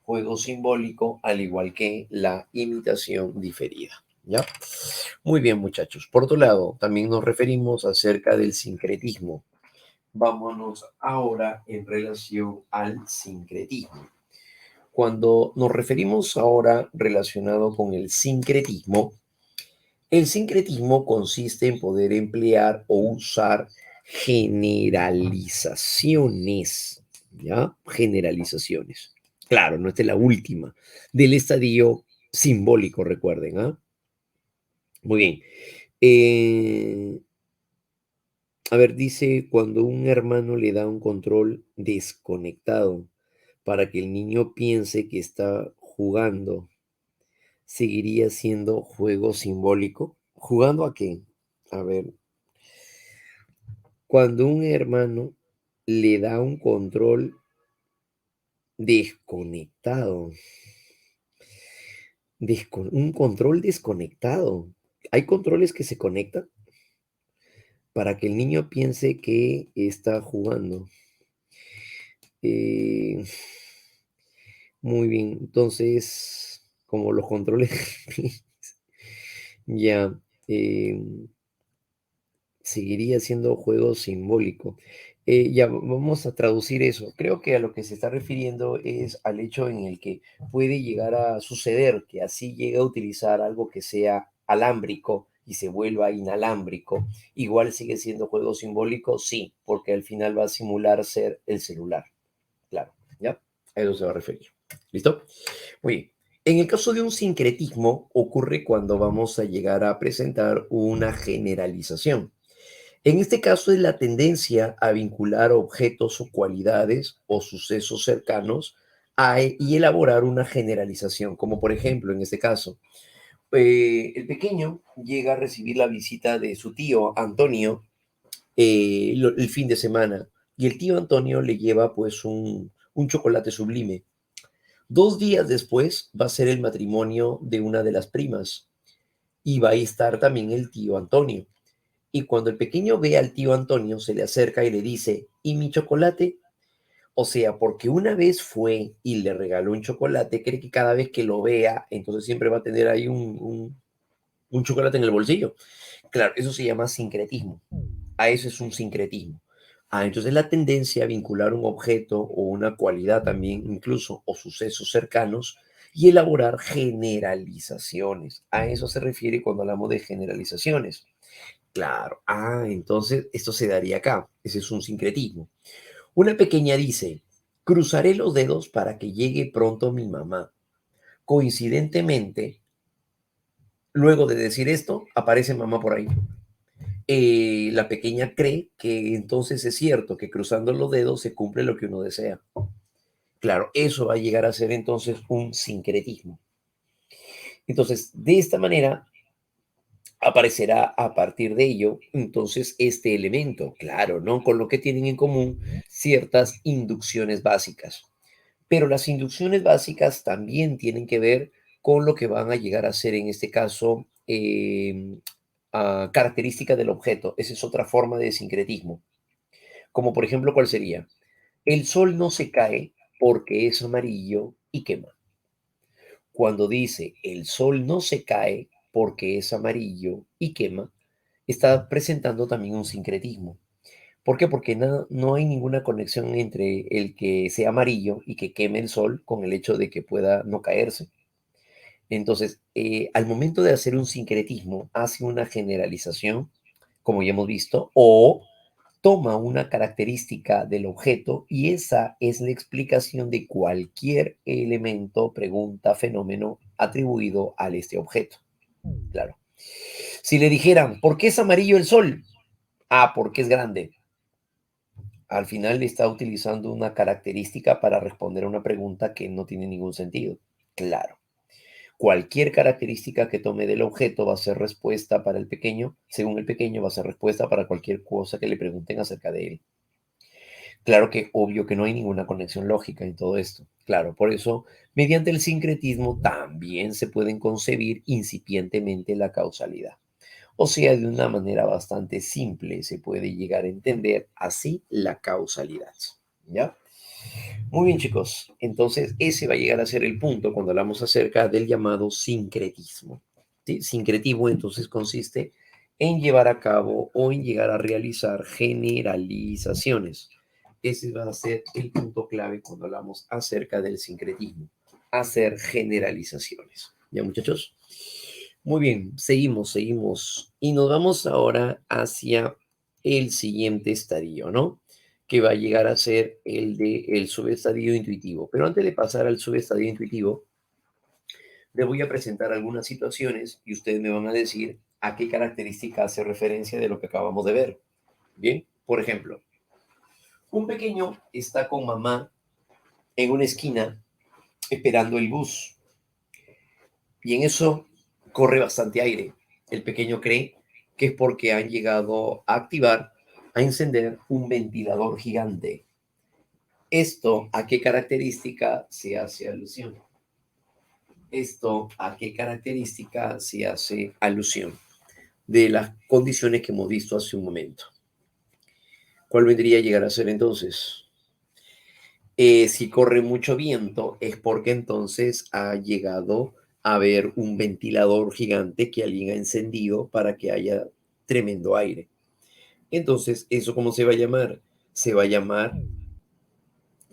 Juego simbólico, al igual que la imitación diferida. ¿Ya? Muy bien, muchachos. Por otro lado, también nos referimos acerca del sincretismo. Vámonos ahora en relación al sincretismo. Cuando nos referimos ahora relacionado con el sincretismo consiste en poder emplear o usar generalizaciones, ¿ya? Generalizaciones. Claro, no esta es la última del estadio simbólico, recuerden, ¿ah? Muy bien. A ver, dice, cuando un hermano le da un control desconectado para que el niño piense que está jugando, ¿seguiría siendo juego simbólico? ¿Jugando a qué? A ver, cuando un hermano le da un control desconectado, un control desconectado. ¿Hay controles que se conectan para que el niño piense que está jugando? Eh, Muy bien, entonces, como los controles, ya, seguiría siendo juego simbólico. Ya, vamos a traducir eso. Creo que a lo que se está refiriendo es al hecho en el que puede llegar a suceder que así llega a utilizar algo que sea alámbrico y se vuelva inalámbrico. Igual sigue siendo juego simbólico, sí, porque al final va a simular ser el celular. Claro, ¿ya? A eso se va a referir. ¿Listo? Muy bien. En el caso de un sincretismo, ocurre cuando vamos a llegar a presentar una generalización. En este caso es la tendencia a vincular objetos o cualidades o sucesos cercanos y elaborar una generalización, como por ejemplo en este caso, el pequeño llega a recibir la visita de su tío Antonio el fin de semana y el tío Antonio le lleva pues un chocolate sublime. 2 días después va a ser el matrimonio de una de las primas y va a estar también el tío Antonio. Y cuando el pequeño ve al tío Antonio, se le acerca y le dice, ¿y mi chocolate? O sea, porque una vez fue y le regaló un chocolate, cree que cada vez que lo vea, entonces siempre va a tener ahí un chocolate en el bolsillo. Claro, eso se llama sincretismo. A eso es un sincretismo. Entonces la tendencia a vincular un objeto o una cualidad también, incluso, o sucesos cercanos, y elaborar generalizaciones. A eso se refiere cuando hablamos de generalizaciones. Claro. Entonces esto se daría acá. Ese es un sincretismo. Una pequeña dice, cruzaré los dedos para que llegue pronto mi mamá. Coincidentemente, luego de decir esto, aparece mamá por ahí. La pequeña cree que entonces es cierto que cruzando los dedos se cumple lo que uno desea. Claro, eso va a llegar a ser entonces un sincretismo. Entonces, de esta manera aparecerá a partir de ello entonces este elemento, claro, ¿no? Con lo que tienen en común ciertas inducciones básicas. Pero las inducciones básicas también tienen que ver con lo que van a llegar a ser en este caso características del objeto. Esa es otra forma de sincretismo. Como por ejemplo, ¿cuál sería? El sol no se cae porque es amarillo y quema. Cuando dice el sol no se cae porque es amarillo y quema, está presentando también un sincretismo. ¿Por qué? Porque no hay ninguna conexión entre el que sea amarillo y que queme el sol con el hecho de que pueda no caerse. Entonces, al momento de hacer un sincretismo, hace una generalización, como ya hemos visto, o toma una característica del objeto y esa es la explicación de cualquier elemento, pregunta, fenómeno atribuido a este objeto. Claro. Si le dijeran, ¿por qué es amarillo el sol? Ah, porque es grande. Al final está utilizando una característica para responder a una pregunta que no tiene ningún sentido. Claro. Cualquier característica que tome del objeto va a ser respuesta para el pequeño, según el pequeño va a ser respuesta para cualquier cosa que le pregunten acerca de él. Claro que obvio que no hay ninguna conexión lógica en todo esto. Claro, por eso, mediante el sincretismo también se pueden concebir incipientemente la causalidad. O sea, de una manera bastante simple se puede llegar a entender así la causalidad. ¿Ya? Muy bien, chicos. Entonces, ese va a llegar a ser el punto cuando hablamos acerca del llamado sincretismo. ¿Sí? Sincretismo, entonces, consiste en llevar a cabo o en llegar a realizar generalizaciones. Ese va a ser el punto clave cuando hablamos acerca del sincretismo. Hacer generalizaciones. ¿Ya, muchachos? Muy bien, seguimos. Y nos vamos ahora hacia el siguiente estadio, ¿no? Que va a llegar a ser el de el subestadio intuitivo. Pero antes de pasar al subestadio intuitivo, les voy a presentar algunas situaciones y ustedes me van a decir a qué característica hace referencia de lo que acabamos de ver. Bien, por ejemplo, un pequeño está con mamá en una esquina esperando el bus y en eso corre bastante aire. El pequeño cree que es porque han llegado a activar, a encender un ventilador gigante. ¿Esto a qué característica se hace alusión? ¿Esto a qué característica se hace alusión? De las condiciones que hemos visto hace un momento. ¿Cuál vendría a llegar a ser entonces? Si corre mucho viento es porque entonces ha llegado a haber un ventilador gigante que alguien ha encendido para que haya tremendo aire. Entonces, ¿eso cómo se va a llamar? Se va a llamar,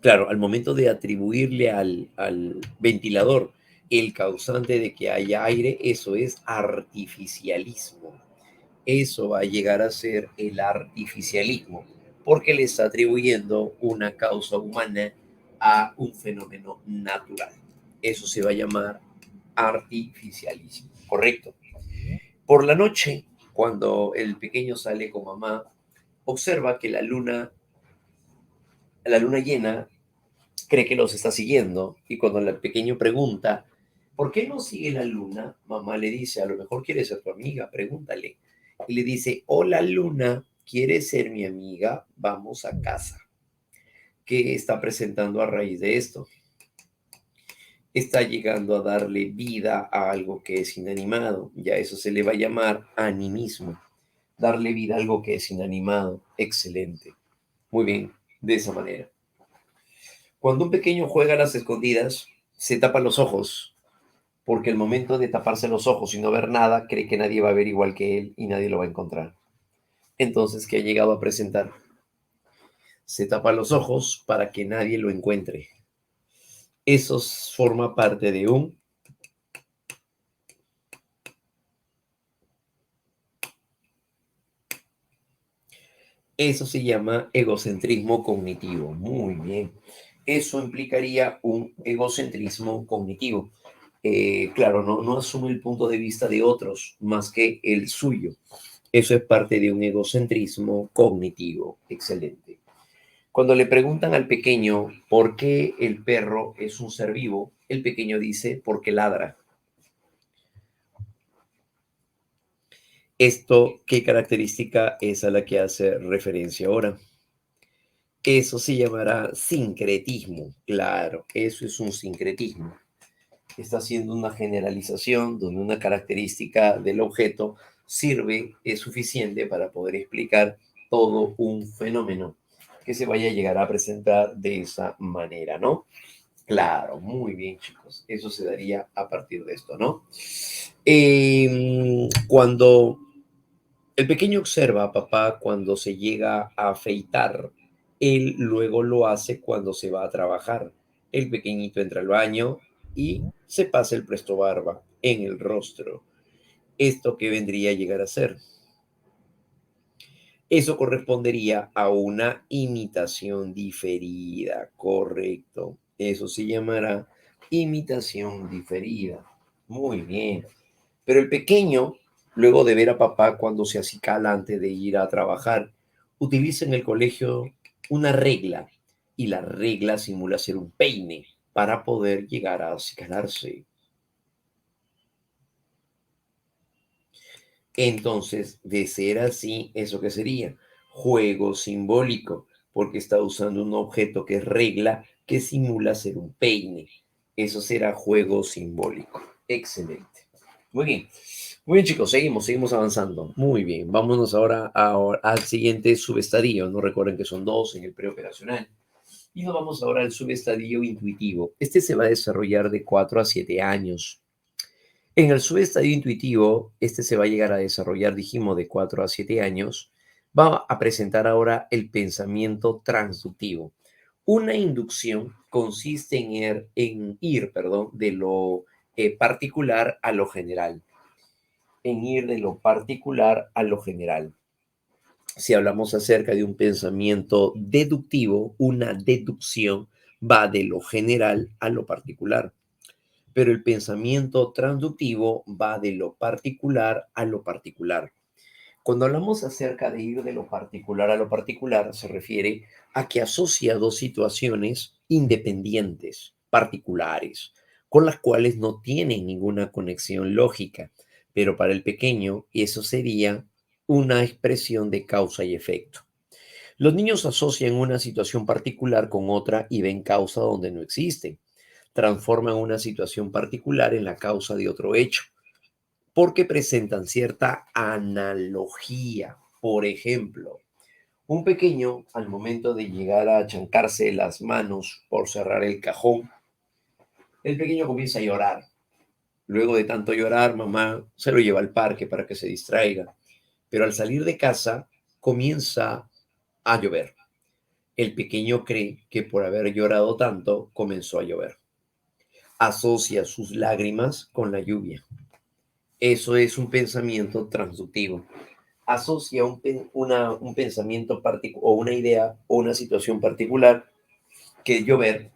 claro, al momento de atribuirle al ventilador el causante de que haya aire, eso es artificialismo. Eso va a llegar a ser el artificialismo, porque le está atribuyendo una causa humana a un fenómeno natural. Eso se va a llamar artificialismo, ¿correcto? Por la noche, cuando el pequeño sale con mamá, observa que la luna llena cree que los está siguiendo y cuando el pequeño pregunta, ¿por qué no sigue la luna? Mamá le dice, a lo mejor quiere ser tu amiga, pregúntale. Y le dice, hola luna, ¿quieres ser mi amiga? Vamos a casa. ¿Qué está presentando a raíz de esto? Está llegando a darle vida a algo que es inanimado. Ya eso se le va a llamar animismo. Darle vida a algo que es inanimado. Excelente. Muy bien, de esa manera. Cuando un pequeño juega a las escondidas, se tapa los ojos, porque el momento de taparse los ojos y no ver nada, cree que nadie va a ver igual que él y nadie lo va a encontrar. Entonces, ¿qué ha llegado a presentar? Se tapa los ojos para que nadie lo encuentre. Eso forma parte de eso se llama egocentrismo cognitivo. Muy bien. Eso implicaría un egocentrismo cognitivo. Claro, no asume el punto de vista de otros más que el suyo. Eso es parte de un egocentrismo cognitivo. Excelente. Cuando le preguntan al pequeño por qué el perro es un ser vivo, el pequeño dice porque ladra. ¿Esto qué característica es a la que hace referencia ahora? Eso se llamará sincretismo. Claro, eso es un sincretismo. Está haciendo una generalización donde una característica del objeto sirve, es suficiente para poder explicar todo un fenómeno que se vaya a llegar a presentar de esa manera, ¿no? Claro, muy bien, chicos. Eso se daría a partir de esto, ¿no? Cuando el pequeño observa a papá cuando se llega a afeitar, él luego lo hace cuando se va a trabajar. El pequeñito entra al baño y se pasa el presto barba en el rostro. ¿Esto qué vendría a llegar a ser? Eso correspondería a una imitación diferida, correcto. Eso se llamará imitación diferida. Muy bien. Pero el pequeño, luego de ver a papá cuando se acicala antes de ir a trabajar, utiliza en el colegio una regla y la regla simula ser un peine para poder llegar a acicalarse. Entonces, de ser así, ¿eso qué sería? Juego simbólico, porque está usando un objeto que es regla que simula ser un peine. Eso será juego simbólico. Excelente. Muy bien. Muy bien, chicos, seguimos avanzando. Muy bien. Vámonos ahora al siguiente subestadio. No recuerden que son dos en el preoperacional. Y nos vamos ahora al subestadio intuitivo. Este se va a desarrollar de 4 a 7 años. En el subestadio intuitivo, este se va a llegar a desarrollar, dijimos, de 4 a 7 años. Va a presentar ahora el pensamiento transductivo. Una inducción consiste en ir, de lo particular a lo general. En ir de lo particular a lo general. Si hablamos acerca de un pensamiento deductivo, una deducción va de lo general a lo particular, pero el pensamiento transductivo va de lo particular a lo particular. Cuando hablamos acerca de ir de lo particular a lo particular, se refiere a que asocia dos situaciones independientes, particulares, con las cuales no tienen ninguna conexión lógica, pero para el pequeño eso sería una expresión de causa y efecto. Los niños asocian una situación particular con otra y ven causa donde no existe. Transforman una situación particular en la causa de otro hecho porque presentan cierta analogía. Por ejemplo, un pequeño, al momento de llegar a achancarse las manos por cerrar el cajón, el pequeño comienza a llorar. Luego de tanto llorar, mamá se lo lleva al parque para que se distraiga. Pero al salir de casa, comienza a llover. El pequeño cree que por haber llorado tanto, comenzó a llover. Asocia sus lágrimas con la lluvia. Eso es un pensamiento transductivo. Asocia un pensamiento o una idea o una situación particular que es llover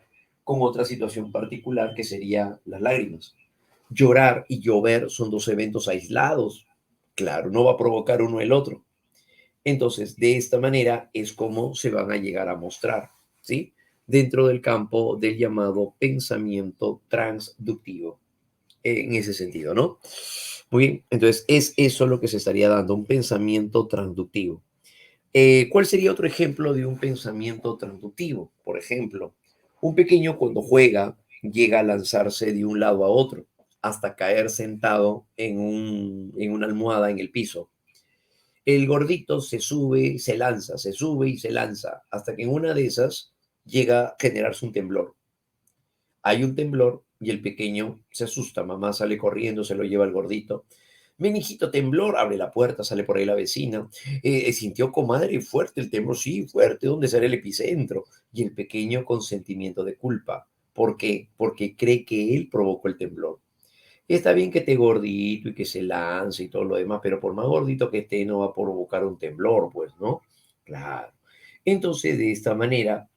con otra situación particular que sería las lágrimas. Llorar y llover son dos eventos aislados. Claro, no va a provocar uno el otro. Entonces, de esta manera es como se van a llegar a mostrar, ¿sí? Dentro del campo del llamado pensamiento transductivo, en ese sentido, ¿no? Muy bien, entonces es eso lo que se estaría dando, un pensamiento transductivo. ¿Cuál sería otro ejemplo de un pensamiento transductivo? Por ejemplo, un pequeño cuando juega llega a lanzarse de un lado a otro hasta caer sentado en una almohada en el piso. El gordito se sube, se lanza, se sube y se lanza hasta que en una de esas llega a generarse un temblor. Hay un temblor y el pequeño se asusta. Mamá sale corriendo, se lo lleva al gordito. Ven, hijito, temblor, abre la puerta, sale por ahí la vecina. Sintió, comadre, fuerte el temblor, sí, fuerte, ¿dónde será el epicentro? Y el pequeño con sentimiento de culpa. ¿Por qué? Porque cree que él provocó el temblor. Está bien que esté gordito y que se lance y todo lo demás, pero por más gordito que esté, no va a provocar un temblor, pues, ¿no? Claro. Entonces, de esta manera,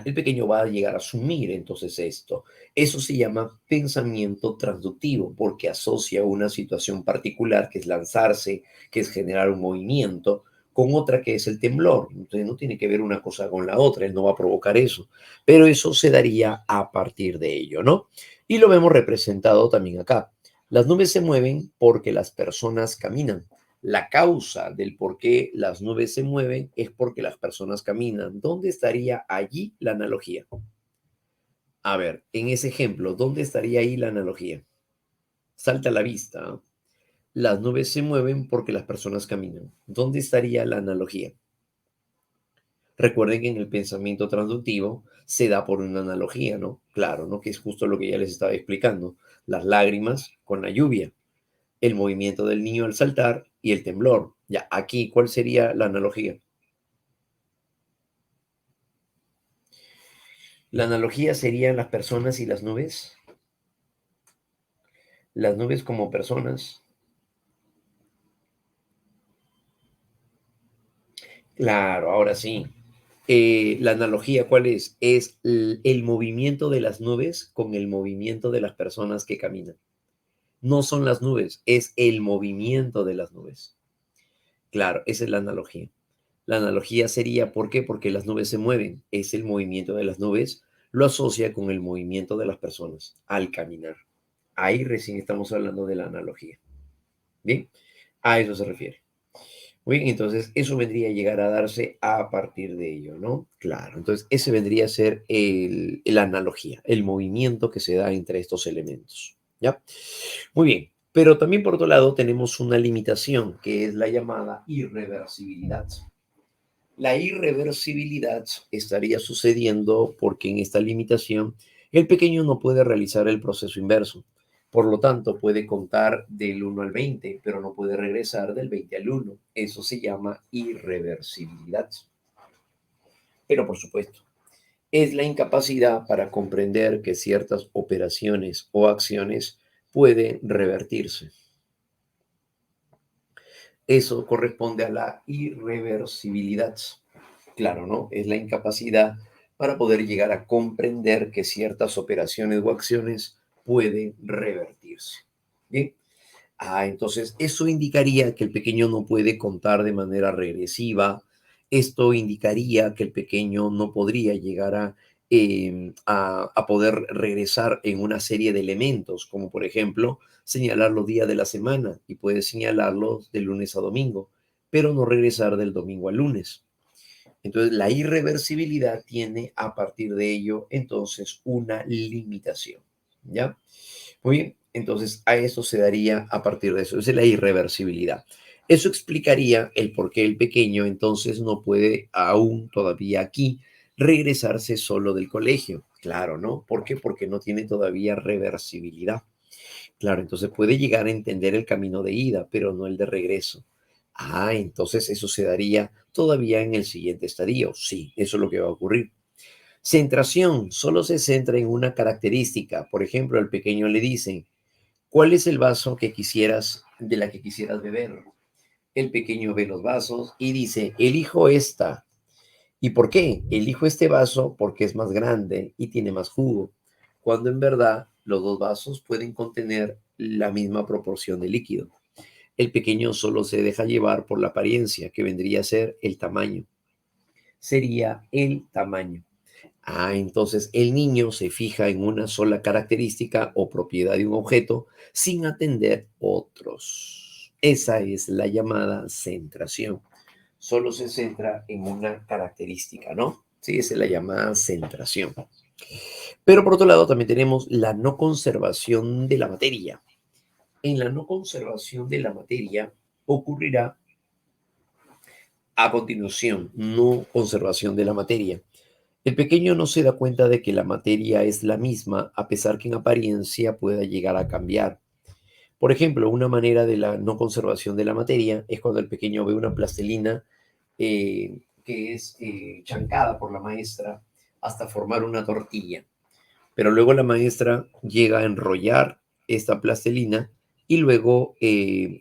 el pequeño va a llegar a asumir entonces esto. Eso se llama pensamiento transductivo, porque asocia una situación particular, que es lanzarse, que es generar un movimiento, con otra que es el temblor. Entonces no tiene que ver una cosa con la otra, él no va a provocar eso, pero eso se daría a partir de ello, ¿no? Y lo vemos representado también acá. Las nubes se mueven porque las personas caminan. La causa del por qué las nubes se mueven es porque las personas caminan. ¿Dónde estaría allí la analogía? A ver, en ese ejemplo, ¿dónde estaría ahí la analogía? Salta a la vista. ¿Ah? Las nubes se mueven porque las personas caminan. ¿Dónde estaría la analogía? Recuerden que en el pensamiento transductivo se da por una analogía, ¿no? Claro, ¿no? Que es justo lo que ya les estaba explicando. Las lágrimas con la lluvia, el movimiento del niño al saltar y el temblor. Ya, aquí, ¿cuál sería la analogía? La analogía serían las personas y las nubes como personas. Claro, ahora sí. La analogía, ¿cuál es? Es el movimiento de las nubes con el movimiento de las personas que caminan. No son las nubes, es el movimiento de las nubes. Claro, esa es la analogía. La analogía sería, ¿por qué? Porque las nubes se mueven. Es el movimiento de las nubes, lo asocia con el movimiento de las personas al caminar. Ahí recién estamos hablando de la analogía. Bien, a eso se refiere. Muy bien, entonces eso vendría a llegar a darse a partir de ello, ¿no? Claro, entonces ese vendría a ser la analogía, el movimiento que se da entre estos elementos, ¿ya? Muy bien, pero también por otro lado tenemos una limitación que es la llamada irreversibilidad. La irreversibilidad estaría sucediendo porque en esta limitación el pequeño no puede realizar el proceso inverso. Por lo tanto, puede contar del 1 al 20, pero no puede regresar del 20 al 1. Eso se llama irreversibilidad. Pero por supuesto, es la incapacidad para comprender que ciertas operaciones o acciones pueden revertirse. Eso corresponde a la irreversibilidad. Claro, ¿no? Es la incapacidad para poder llegar a comprender que ciertas operaciones o acciones pueden revertirse. Bien. Entonces eso indicaría que el pequeño no puede contar de manera regresiva. Esto indicaría que el pequeño no podría llegar a poder regresar en una serie de elementos, como por ejemplo señalar los días de la semana y puede señalarlos de lunes a domingo, pero no regresar del domingo al lunes. Entonces, la irreversibilidad tiene a partir de ello, entonces, una limitación, ¿ya? Muy bien, entonces a eso se daría a partir de eso, esa es la irreversibilidad. Eso explicaría el por qué el pequeño entonces no puede aún todavía aquí regresarse solo del colegio. Claro, ¿no? ¿Por qué? Porque no tiene todavía reversibilidad. Claro, entonces puede llegar a entender el camino de ida, pero no el de regreso. Entonces eso se daría todavía en el siguiente estadio. Sí, eso es lo que va a ocurrir. Centración, solo se centra en una característica. Por ejemplo, al pequeño le dicen, ¿cuál es el vaso que quisieras, de la que quisieras beber? El pequeño ve los vasos y dice, elijo esta. ¿Y por qué? Elijo este vaso porque es más grande y tiene más jugo, cuando en verdad los dos vasos pueden contener la misma proporción de líquido. El pequeño solo se deja llevar por la apariencia, que vendría a ser el tamaño. Sería el tamaño. Entonces el niño se fija en una sola característica o propiedad de un objeto sin atender otros. Esa es la llamada centración. Solo se centra en una característica, ¿no? Sí, esa es la llamada centración. Pero por otro lado también tenemos la no conservación de la materia. En la no conservación de la materia ocurrirá a continuación, no conservación de la materia. El pequeño no se da cuenta de que la materia es la misma, a pesar que en apariencia pueda llegar a cambiar. Por ejemplo, una manera de la no conservación de la materia es cuando el pequeño ve una plastilina que es chancada por la maestra hasta formar una tortilla. Pero luego la maestra llega a enrollar esta plastilina y luego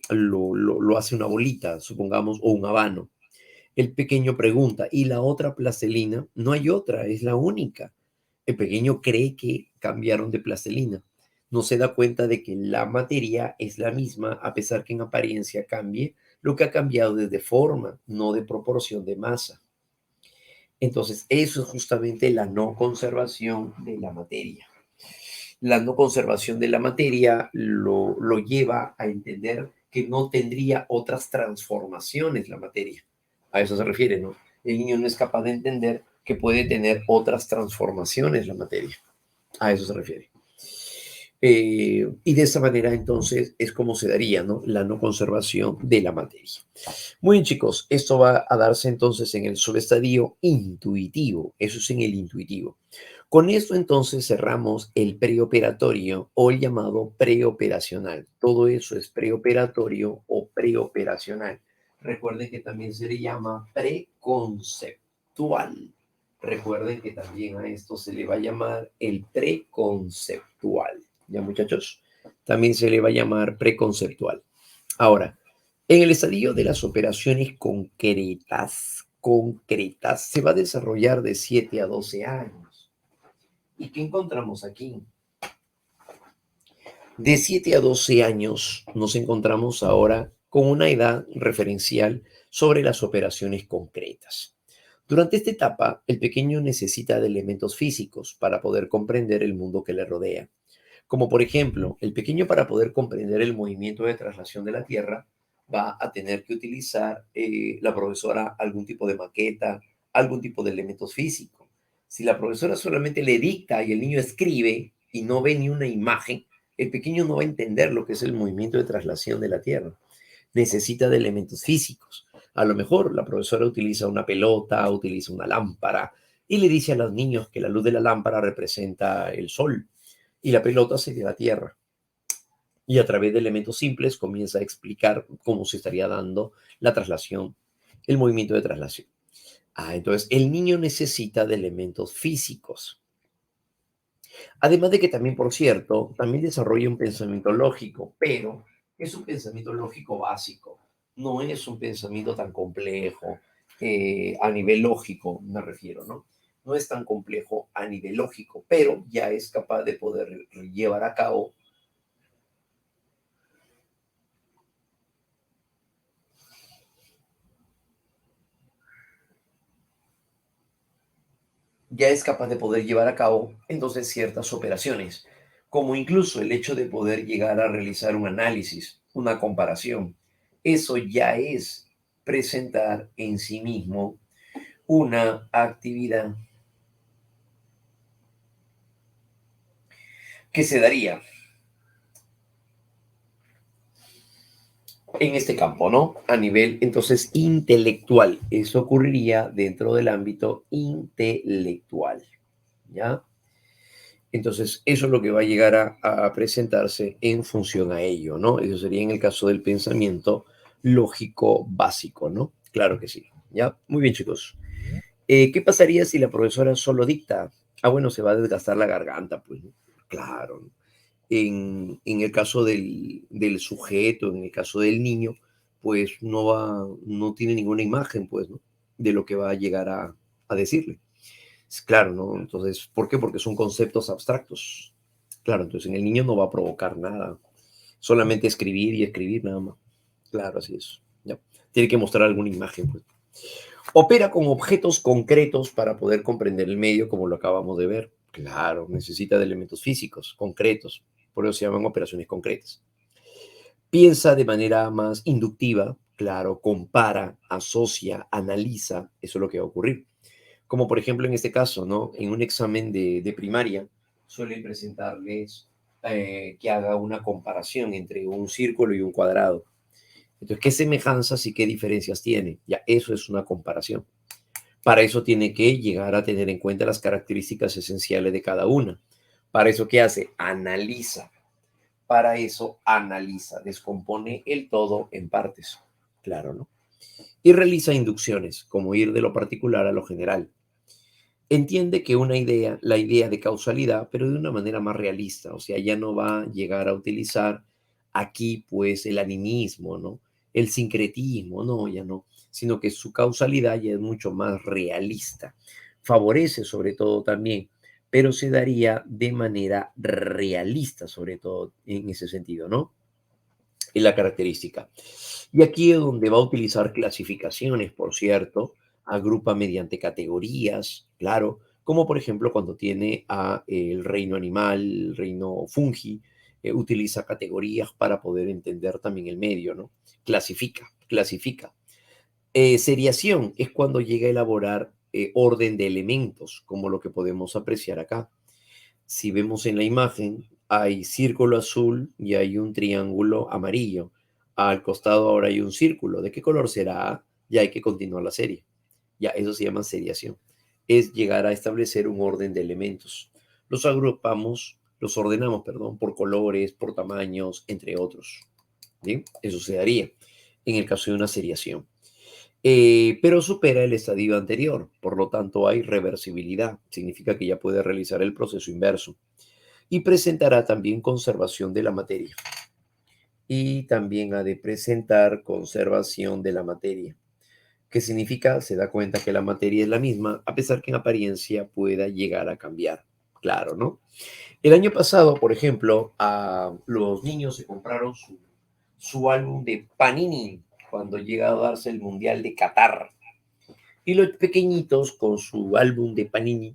lo hace una bolita, supongamos, o un habano. El pequeño pregunta, ¿y la otra plastilina? No hay otra, es la única. El pequeño cree que cambiaron de plastilina. No se da cuenta de que la materia es la misma, a pesar que en apariencia cambie. Lo que ha cambiado es de forma, no de proporción de masa. Entonces, eso es justamente la no conservación de la materia. La no conservación de la materia lo lleva a entender que no tendría otras transformaciones la materia. A eso se refiere, ¿no? El niño no es capaz de entender que puede tener otras transformaciones la materia. A eso se refiere. Y de esa manera entonces es como se daría, ¿no? La no conservación de la materia. Muy bien, chicos, esto va a darse entonces en el subestadio intuitivo. Eso es en el intuitivo. Con esto entonces cerramos el preoperatorio o el llamado preoperacional. Todo eso es preoperatorio o preoperacional. Recuerden que también se le llama preconceptual. Recuerden que también a esto se le va a llamar el preconceptual. ¿Ya, muchachos? También se le va a llamar preconceptual. Ahora, en el estadio de las operaciones concretas, concretas. Se va a desarrollar de 7 a 12 años. ¿Y qué encontramos aquí? De 7 a 12 años nos encontramos ahora con una edad referencial sobre las operaciones concretas. Durante esta etapa, el pequeño necesita de elementos físicos para poder comprender el mundo que le rodea. Como por ejemplo, el pequeño para poder comprender el movimiento de traslación de la Tierra va a tener que utilizar la profesora algún tipo de maqueta, algún tipo de elementos físicos. Si la profesora solamente le dicta y el niño escribe y no ve ni una imagen, el pequeño no va a entender lo que es el movimiento de traslación de la Tierra. Necesita de elementos físicos. A lo mejor la profesora utiliza una pelota, utiliza una lámpara y le dice a los niños que la luz de la lámpara representa el sol y la pelota sería la Tierra. Y a través de elementos simples comienza a explicar cómo se estaría dando la traslación, el movimiento de traslación. Entonces el niño necesita de elementos físicos. Además de que también, por cierto, también desarrolla un pensamiento lógico, pero es un pensamiento lógico básico. No es un pensamiento tan complejo a nivel lógico, me refiero, ¿no? No es tan complejo a nivel lógico, pero ya es capaz de poder llevar a cabo entonces ciertas operaciones, como incluso el hecho de poder llegar a realizar un análisis, una comparación. Eso ya es presentar en sí mismo una actividad que se daría en este campo, ¿no? A nivel, entonces, intelectual. Eso ocurriría dentro del ámbito intelectual, ¿ya? Entonces, eso es lo que va a llegar a presentarse en función a ello, ¿no? Eso sería en el caso del pensamiento lógico básico, ¿no? Claro que sí, ¿ya? Muy bien, chicos. ¿Qué pasaría si la profesora solo dicta? Bueno, se va a desgastar la garganta, pues, ¿no? Claro, ¿no? En el caso del sujeto, en el caso del niño, pues no tiene ninguna imagen, pues, ¿no? De lo que va a llegar a decirle. Claro, ¿no? Entonces, ¿por qué? Porque son conceptos abstractos. Claro, entonces en el niño no va a provocar nada, solamente escribir y escribir nada más. Claro, así es. Ya. Tiene que mostrar alguna imagen, pues. Opera con objetos concretos para poder comprender el medio, como lo acabamos de ver. Claro, necesita de elementos físicos, concretos. Por eso se llaman operaciones concretas. Piensa de manera más inductiva, claro, compara, asocia, analiza. Eso es lo que va a ocurrir. Como por ejemplo en este caso, ¿no? En un examen de primaria suelen presentarles que haga una comparación entre un círculo y un cuadrado. Entonces, ¿qué semejanzas y qué diferencias tiene? Ya, eso es una comparación. Para eso tiene que llegar a tener en cuenta las características esenciales de cada una. Para eso, ¿qué hace? Analiza. Para eso, analiza, descompone el todo en partes. Claro, ¿no? Y realiza inducciones, como ir de lo particular a lo general. Entiende que la idea de causalidad, pero de una manera más realista, o sea, ya no va a llegar a utilizar aquí pues el animismo, ¿no? El sincretismo, no, ya no, sino que su causalidad ya es mucho más realista. Favorece sobre todo también, pero se daría de manera realista, sobre todo en ese sentido, ¿no? Es la característica. Y aquí es donde va a utilizar clasificaciones, por cierto, agrupa mediante categorías, claro, como por ejemplo cuando tiene a el reino animal, el reino fungi, utiliza categorías para poder entender también el medio, ¿no? Clasifica. Seriación es cuando llega a elaborar orden de elementos, como lo que podemos apreciar acá. Si vemos en la imagen, hay círculo azul y hay un triángulo amarillo. Al costado ahora hay un círculo. ¿De qué color será? Ya hay que continuar la serie. Ya, eso se llama seriación. Es llegar a establecer un orden de elementos. Los ordenamos, perdón, por colores, por tamaños, entre otros. ¿Bien? Eso se daría en el caso de una seriación. Pero supera el estadio anterior, por lo tanto hay reversibilidad. Significa que ya puede realizar el proceso inverso y presentará también conservación de la materia. Y también ha de presentar conservación de la materia. ¿Qué significa? Se da cuenta que la materia es la misma, a pesar que en apariencia pueda llegar a cambiar. Claro, ¿no? El año pasado, por ejemplo, los niños se compraron su álbum de Panini cuando llega a darse el Mundial de Qatar. Y los pequeñitos con su álbum de Panini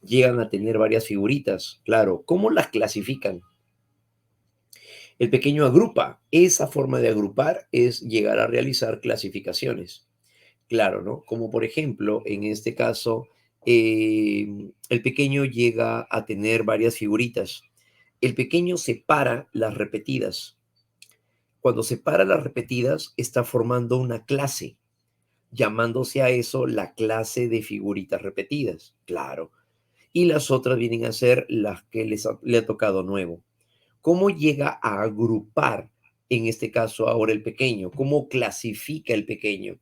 llegan a tener varias figuritas. Claro, ¿cómo las clasifican? El pequeño agrupa. Esa forma de agrupar es llegar a realizar clasificaciones. Claro, ¿no? Como por ejemplo, en este caso, el pequeño llega a tener varias figuritas. El pequeño separa las repetidas. Cuando separa las repetidas, está formando una clase, llamándose a eso la clase de figuritas repetidas. Claro. Y las otras vienen a ser las que le ha tocado nuevo. ¿Cómo llega a agrupar, en este caso ahora el pequeño? ¿Cómo clasifica el pequeño?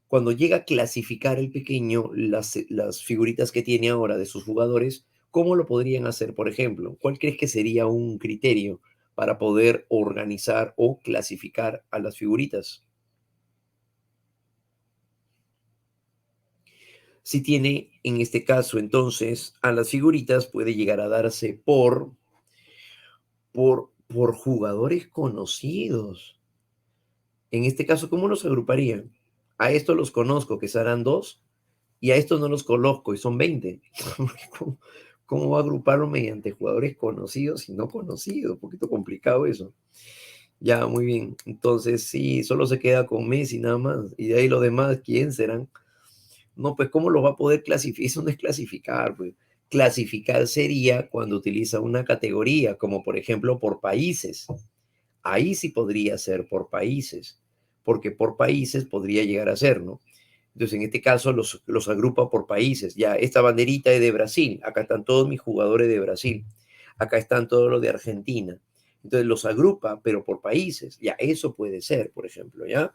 Cuando llega a clasificar el pequeño las figuritas que tiene ahora de sus jugadores, ¿cómo lo podrían hacer, por ejemplo? ¿Cuál crees que sería un criterio para poder organizar o clasificar a las figuritas? Si tiene, en este caso, entonces, a las figuritas puede llegar a darse por jugadores conocidos. En este caso, ¿cómo los agruparían? A estos los conozco, que serán dos, y a estos no los conozco, y son 20. ¿Cómo, cómo va a agruparlo mediante jugadores conocidos y no conocidos? Un poquito complicado eso. Ya, muy bien. Entonces, sí, solo se queda con Messi nada más. Y de ahí los demás, ¿quién serán? No, pues, ¿cómo los va a poder clasificar? Eso no es clasificar, pues. Clasificar sería cuando utiliza una categoría, como por ejemplo por países. Ahí sí podría ser por países, porque por países podría llegar a ser, ¿no? Entonces, en este caso los agrupa por países. Ya, esta banderita es de Brasil. Acá están todos mis jugadores de Brasil. Acá están todos los de Argentina. Entonces, los agrupa, pero por países. Ya, eso puede ser, por ejemplo, ¿ya?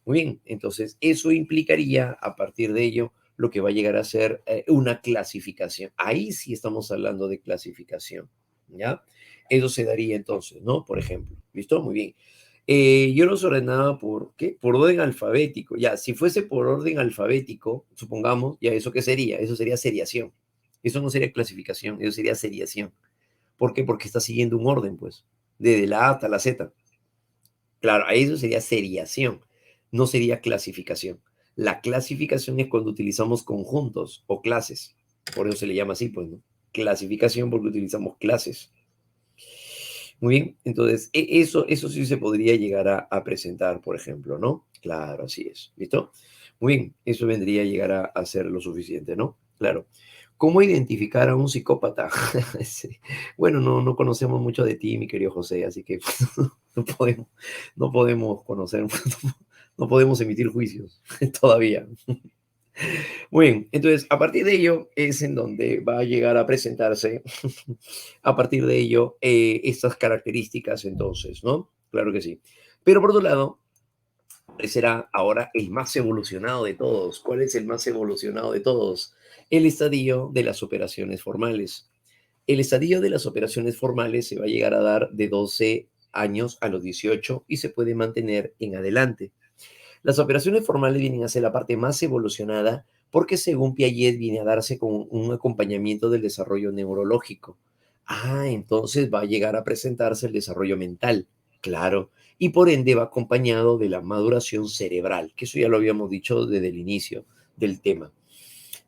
Muy bien. Entonces, eso implicaría, a partir de ello, lo que va a llegar a ser una clasificación. Ahí sí estamos hablando de clasificación, ¿ya? Eso se daría entonces, ¿no? Por ejemplo. ¿Listo? Muy bien. Yo los ordenaba por, ¿qué? Por orden alfabético. Ya, si fuese por orden alfabético, supongamos, ya, ¿eso qué sería? Eso sería seriación. Eso no sería clasificación, eso sería seriación. ¿Por qué? Porque está siguiendo un orden, pues, desde la A hasta la Z. Claro, a eso sería seriación, no sería clasificación. La clasificación es cuando utilizamos conjuntos o clases. Por eso se le llama así, pues, ¿no? Clasificación porque utilizamos clases. Muy bien, entonces eso sí se podría llegar a presentar, por ejemplo, ¿no? Claro, así es, ¿listo? Muy bien, eso vendría a llegar a ser lo suficiente, ¿no? Claro. ¿Cómo identificar a un psicópata? Sí. Bueno, no conocemos mucho de ti, mi querido José, así que no podemos, no podemos conocer, no podemos emitir juicios todavía. Muy bien, entonces a partir de ello es en donde va a llegar a presentarse, a partir de ello, estas características entonces, ¿no? Claro que sí. Pero por otro lado, será ahora el más evolucionado de todos. ¿Cuál es el más evolucionado de todos? El estadio de las operaciones formales. El estadio de las operaciones formales se va a llegar a dar de 12 años a los 18 y se puede mantener en adelante. Las operaciones formales vienen a ser la parte más evolucionada porque según Piaget viene a darse con un acompañamiento del desarrollo neurológico. Entonces va a llegar a presentarse el desarrollo mental, claro, y por ende va acompañado de la maduración cerebral, que eso ya lo habíamos dicho desde el inicio del tema.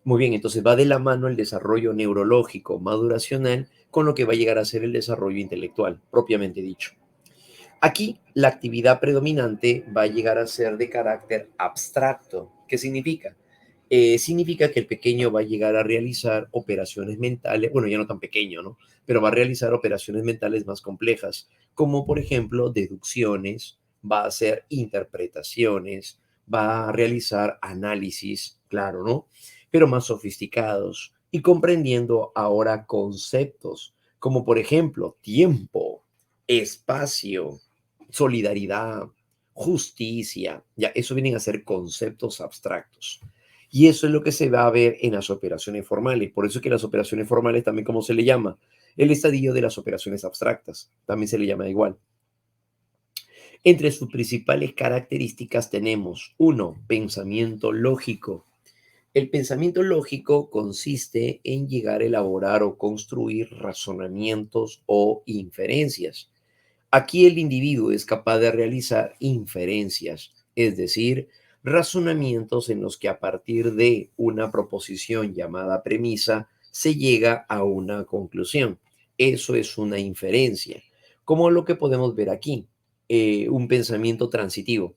Muy bien, entonces va de la mano el desarrollo neurológico, maduracional, con lo que va a llegar a ser el desarrollo intelectual, propiamente dicho. Aquí la actividad predominante va a llegar a ser de carácter abstracto. ¿Qué significa? Significa que el pequeño va a llegar a realizar operaciones mentales, bueno, ya no tan pequeño, ¿no? Pero va a realizar operaciones mentales más complejas, como por ejemplo deducciones, va a hacer interpretaciones, va a realizar análisis, claro, ¿no? Pero más sofisticados y comprendiendo ahora conceptos, como por ejemplo tiempo, espacio, solidaridad, justicia, ya, eso vienen a ser conceptos abstractos. Y eso es lo que se va a ver en las operaciones formales. Por eso es que las operaciones formales también, ¿cómo se le llama? El estadio de las operaciones abstractas. También se le llama igual. Entre sus principales características tenemos, uno, pensamiento lógico. El pensamiento lógico consiste en llegar a elaborar o construir razonamientos o inferencias. Aquí el individuo es capaz de realizar inferencias, es decir, razonamientos en los que a partir de una proposición llamada premisa se llega a una conclusión. Eso es una inferencia, como lo que podemos ver aquí, un pensamiento transitivo.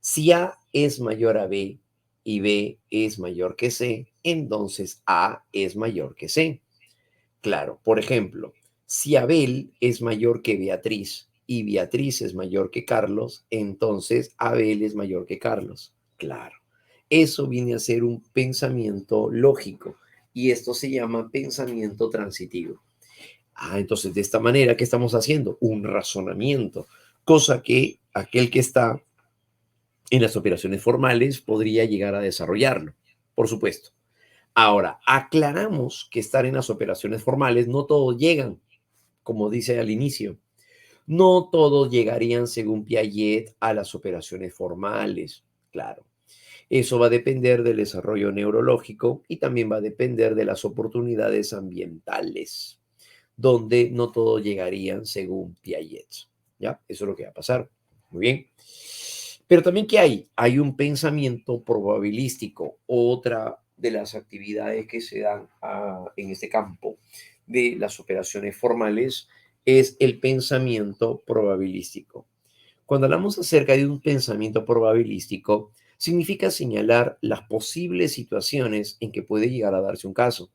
Si A es mayor a B y B es mayor que C, entonces A es mayor que C. Claro, por ejemplo, si Abel es mayor que Beatriz y Beatriz es mayor que Carlos, entonces Abel es mayor que Carlos. Claro, eso viene a ser un pensamiento lógico y esto se llama pensamiento transitivo. Entonces de esta manera, ¿qué estamos haciendo? Un razonamiento, cosa que aquel que está en las operaciones formales podría llegar a desarrollarlo, por supuesto. Ahora, aclaramos que estar en las operaciones formales no todos llegan, como dice al inicio. No todos llegarían, según Piaget, a las operaciones formales. Claro, eso va a depender del desarrollo neurológico y también va a depender de las oportunidades ambientales, donde no todos llegarían, según Piaget. ¿Ya? Eso es lo que va a pasar. Muy bien. Pero también, ¿qué hay? Hay un pensamiento probabilístico, otra de las actividades que se dan en este campo de las operaciones formales es el pensamiento probabilístico. Cuando hablamos acerca de un pensamiento probabilístico, significa señalar las posibles situaciones en que puede llegar a darse un caso.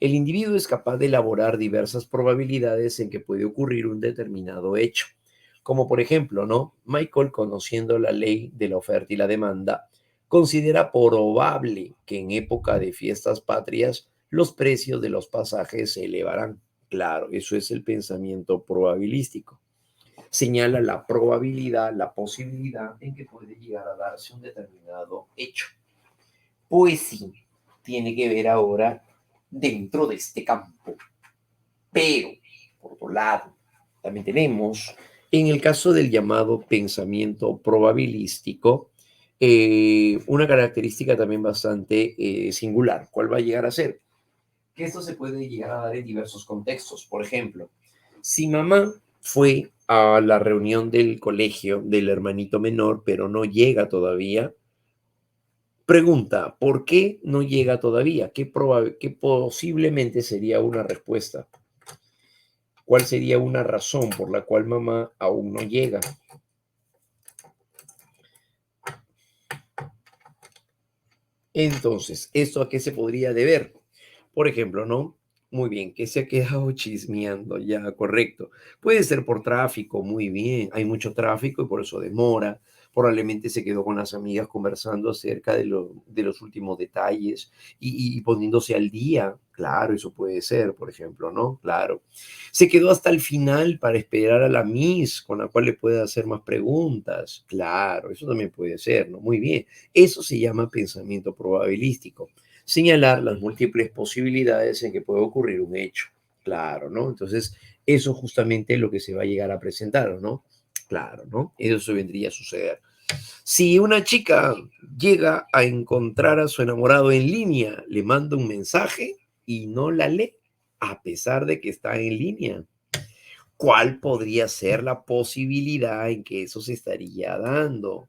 El individuo es capaz de elaborar diversas probabilidades en que puede ocurrir un determinado hecho. Como por ejemplo, ¿no? Michael, conociendo la ley de la oferta y la demanda, considera probable que en época de fiestas patrias los precios de los pasajes se elevarán. Claro, eso es el pensamiento probabilístico. Señala la probabilidad, la posibilidad en que puede llegar a darse un determinado hecho. Pues sí, tiene que ver ahora dentro de este campo. Pero, por otro lado, también tenemos, en el caso del llamado pensamiento probabilístico, una característica también bastante singular. ¿Cuál va a llegar a ser? Que esto se puede llegar a dar en diversos contextos. Por ejemplo, si mamá fue a la reunión del colegio del hermanito menor, pero no llega todavía, pregunta, ¿por qué no llega todavía? ¿Qué posiblemente sería una respuesta? ¿Cuál sería una razón por la cual mamá aún no llega? Entonces, ¿esto a qué se podría deber? Por ejemplo, ¿no? Muy bien, que se ha quedado chismeando, ya, correcto. Puede ser por tráfico, muy bien. Hay mucho tráfico y por eso demora. Probablemente se quedó con las amigas conversando acerca de los últimos detalles y poniéndose al día. Claro, eso puede ser, por ejemplo, ¿no? Claro. Se quedó hasta el final para esperar a la Miss, con la cual le puede hacer más preguntas. Claro, eso también puede ser, ¿no? Muy bien. Eso se llama pensamiento probabilístico. Señalar las múltiples posibilidades en que puede ocurrir un hecho. Claro, ¿no? Entonces, eso justamente es lo que se va a llegar a presentar, ¿no? Claro, ¿no? Eso vendría a suceder. Si una chica llega a encontrar a su enamorado en línea, le manda un mensaje y no la lee, a pesar de que está en línea. ¿Cuál podría ser la posibilidad en que eso se estaría dando?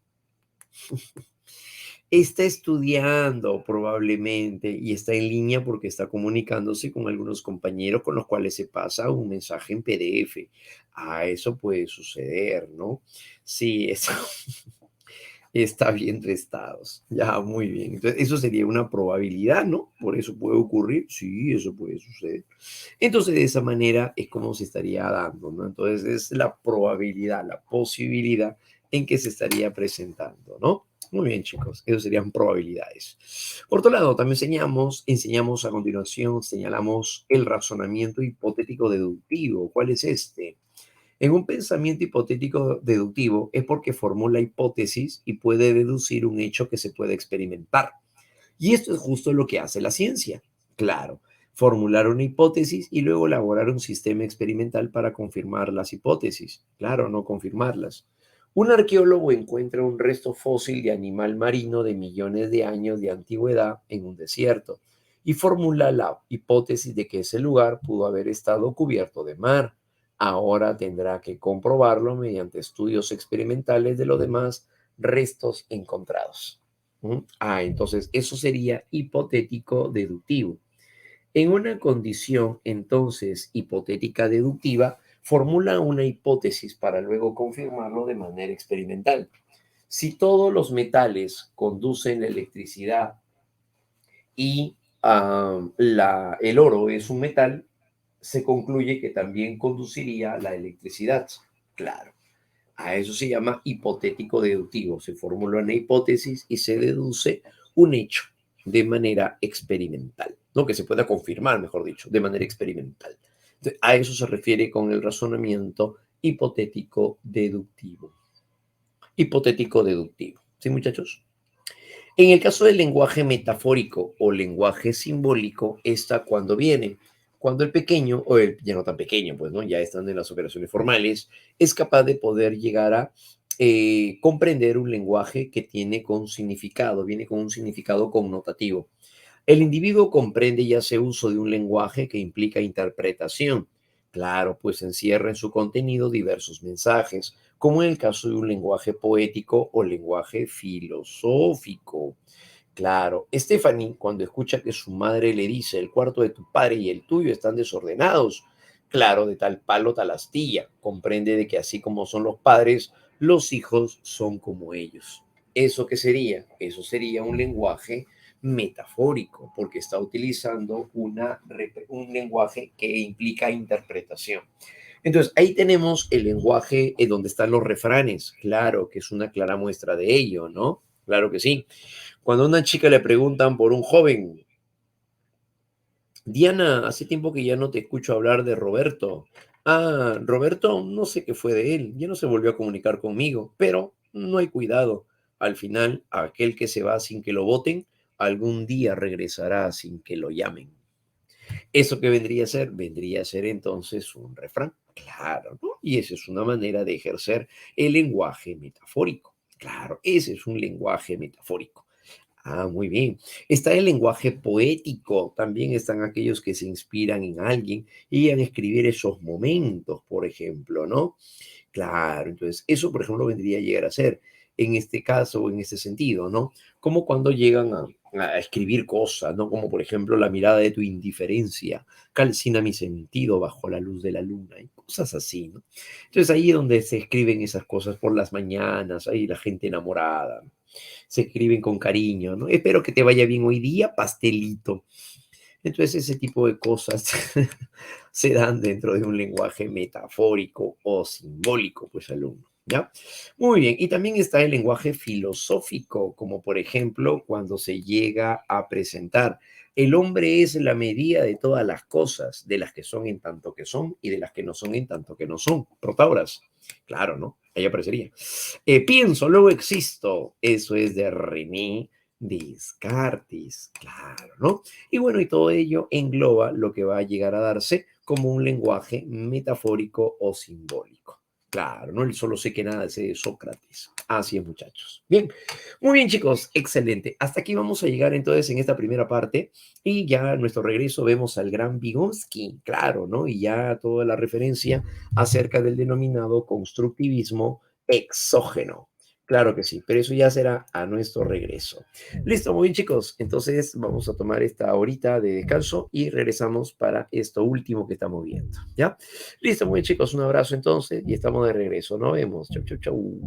Está estudiando probablemente y está en línea porque está comunicándose con algunos compañeros con los cuales se pasa un mensaje en PDF. Eso puede suceder, ¿no? Sí, eso está bien restados. Ya, muy bien. Entonces, eso sería una probabilidad, ¿no? Por eso puede ocurrir. Sí, eso puede suceder. Entonces, de esa manera es como se estaría dando, ¿no? Entonces, es la probabilidad, la posibilidad en que se estaría presentando, ¿no? Muy bien, chicos, eso serían probabilidades. Por otro lado, también enseñamos a continuación, señalamos el razonamiento hipotético deductivo. ¿Cuál es este? En un pensamiento hipotético deductivo es porque formula hipótesis y puede deducir un hecho que se puede experimentar. Y esto es justo lo que hace la ciencia. Claro, formular una hipótesis y luego elaborar un sistema experimental para confirmar las hipótesis. Claro, no confirmarlas. Un arqueólogo encuentra un resto fósil de animal marino de millones de años de antigüedad en un desierto y formula la hipótesis de que ese lugar pudo haber estado cubierto de mar. Ahora tendrá que comprobarlo mediante estudios experimentales de los demás restos encontrados. Entonces eso sería hipotético deductivo. En una condición entonces hipotética deductiva, formula una hipótesis para luego confirmarlo de manera experimental. Si todos los metales conducen la electricidad y el oro es un metal, se concluye que también conduciría la electricidad. Claro, a eso se llama hipotético deductivo. Se formula una hipótesis y se deduce un hecho de manera experimental, no que se pueda confirmar, mejor dicho, de manera experimental. Entonces, a eso se refiere con el razonamiento hipotético deductivo. Hipotético deductivo. ¿Sí, muchachos? En el caso del lenguaje metafórico o lenguaje simbólico, está cuando viene. Cuando el pequeño, o el ya no tan pequeño, pues, ¿no? Ya están en las operaciones formales, es capaz de poder llegar a comprender un lenguaje que tiene con significado, viene con un significado connotativo. El individuo comprende y hace uso de un lenguaje que implica interpretación. Claro, pues encierra en su contenido diversos mensajes, como en el caso de un lenguaje poético o lenguaje filosófico. Claro, Stephanie, cuando escucha que su madre le dice el cuarto de tu padre y el tuyo están desordenados, claro, de tal palo tal astilla, comprende de que así como son los padres, los hijos son como ellos. ¿Eso qué sería? Eso sería un lenguaje metafórico, porque está utilizando un lenguaje que implica interpretación. Entonces, ahí tenemos el lenguaje donde están los refranes, claro, que es una clara muestra de ello, ¿no? Claro que sí. Cuando a una chica le preguntan por un joven, Diana, hace tiempo que ya no te escucho hablar de Roberto. Roberto, no sé qué fue de él, ya no se volvió a comunicar conmigo, pero no hay cuidado. Al final, aquel que se va sin que lo voten, algún día regresará sin que lo llamen. ¿Eso qué vendría a ser? Vendría a ser entonces un refrán, claro, ¿no? Y esa es una manera de ejercer el lenguaje metafórico. Claro, ese es un lenguaje metafórico. Muy bien. Está el lenguaje poético. También están aquellos que se inspiran en alguien y llegan a escribir esos momentos, por ejemplo, ¿no? Claro, entonces eso, por ejemplo, vendría a llegar a ser, en este caso o en este sentido, ¿no? Como cuando llegan a escribir cosas, ¿no? Como por ejemplo la mirada de tu indiferencia, calcina mi sentido bajo la luz de la luna y cosas así, ¿no? Entonces ahí es donde se escriben esas cosas por las mañanas, ahí la gente enamorada, ¿no? Se escriben con cariño, ¿no? Espero que te vaya bien hoy día, pastelito. Entonces ese tipo de cosas se dan dentro de un lenguaje metafórico o simbólico, pues alumno. ¿Ya? Muy bien, y también está el lenguaje filosófico, como por ejemplo cuando se llega a presentar, el hombre es la medida de todas las cosas, de las que son en tanto que son y de las que no son en tanto que no son. Protágoras, claro, ¿no? Ahí aparecería. Pienso, luego existo, eso es de René Descartes, claro, ¿no? Y bueno, y todo ello engloba lo que va a llegar a darse como un lenguaje metafórico o simbólico. Claro, ¿no? Solo sé que nada sé de Sócrates. Así es, muchachos. Bien, muy bien, chicos, excelente. Hasta aquí vamos a llegar entonces en esta primera parte y ya a nuestro regreso vemos al gran Vygotsky, claro, ¿no? Y ya toda la referencia acerca del denominado constructivismo exógeno. Claro que sí, pero eso ya será a nuestro regreso. Listo, muy bien chicos. Entonces vamos a tomar esta horita de descanso y regresamos para esto último que estamos viendo. ¿Ya? Listo, muy bien chicos. Un abrazo entonces y estamos de regreso. Nos vemos. Chau, chau, chau.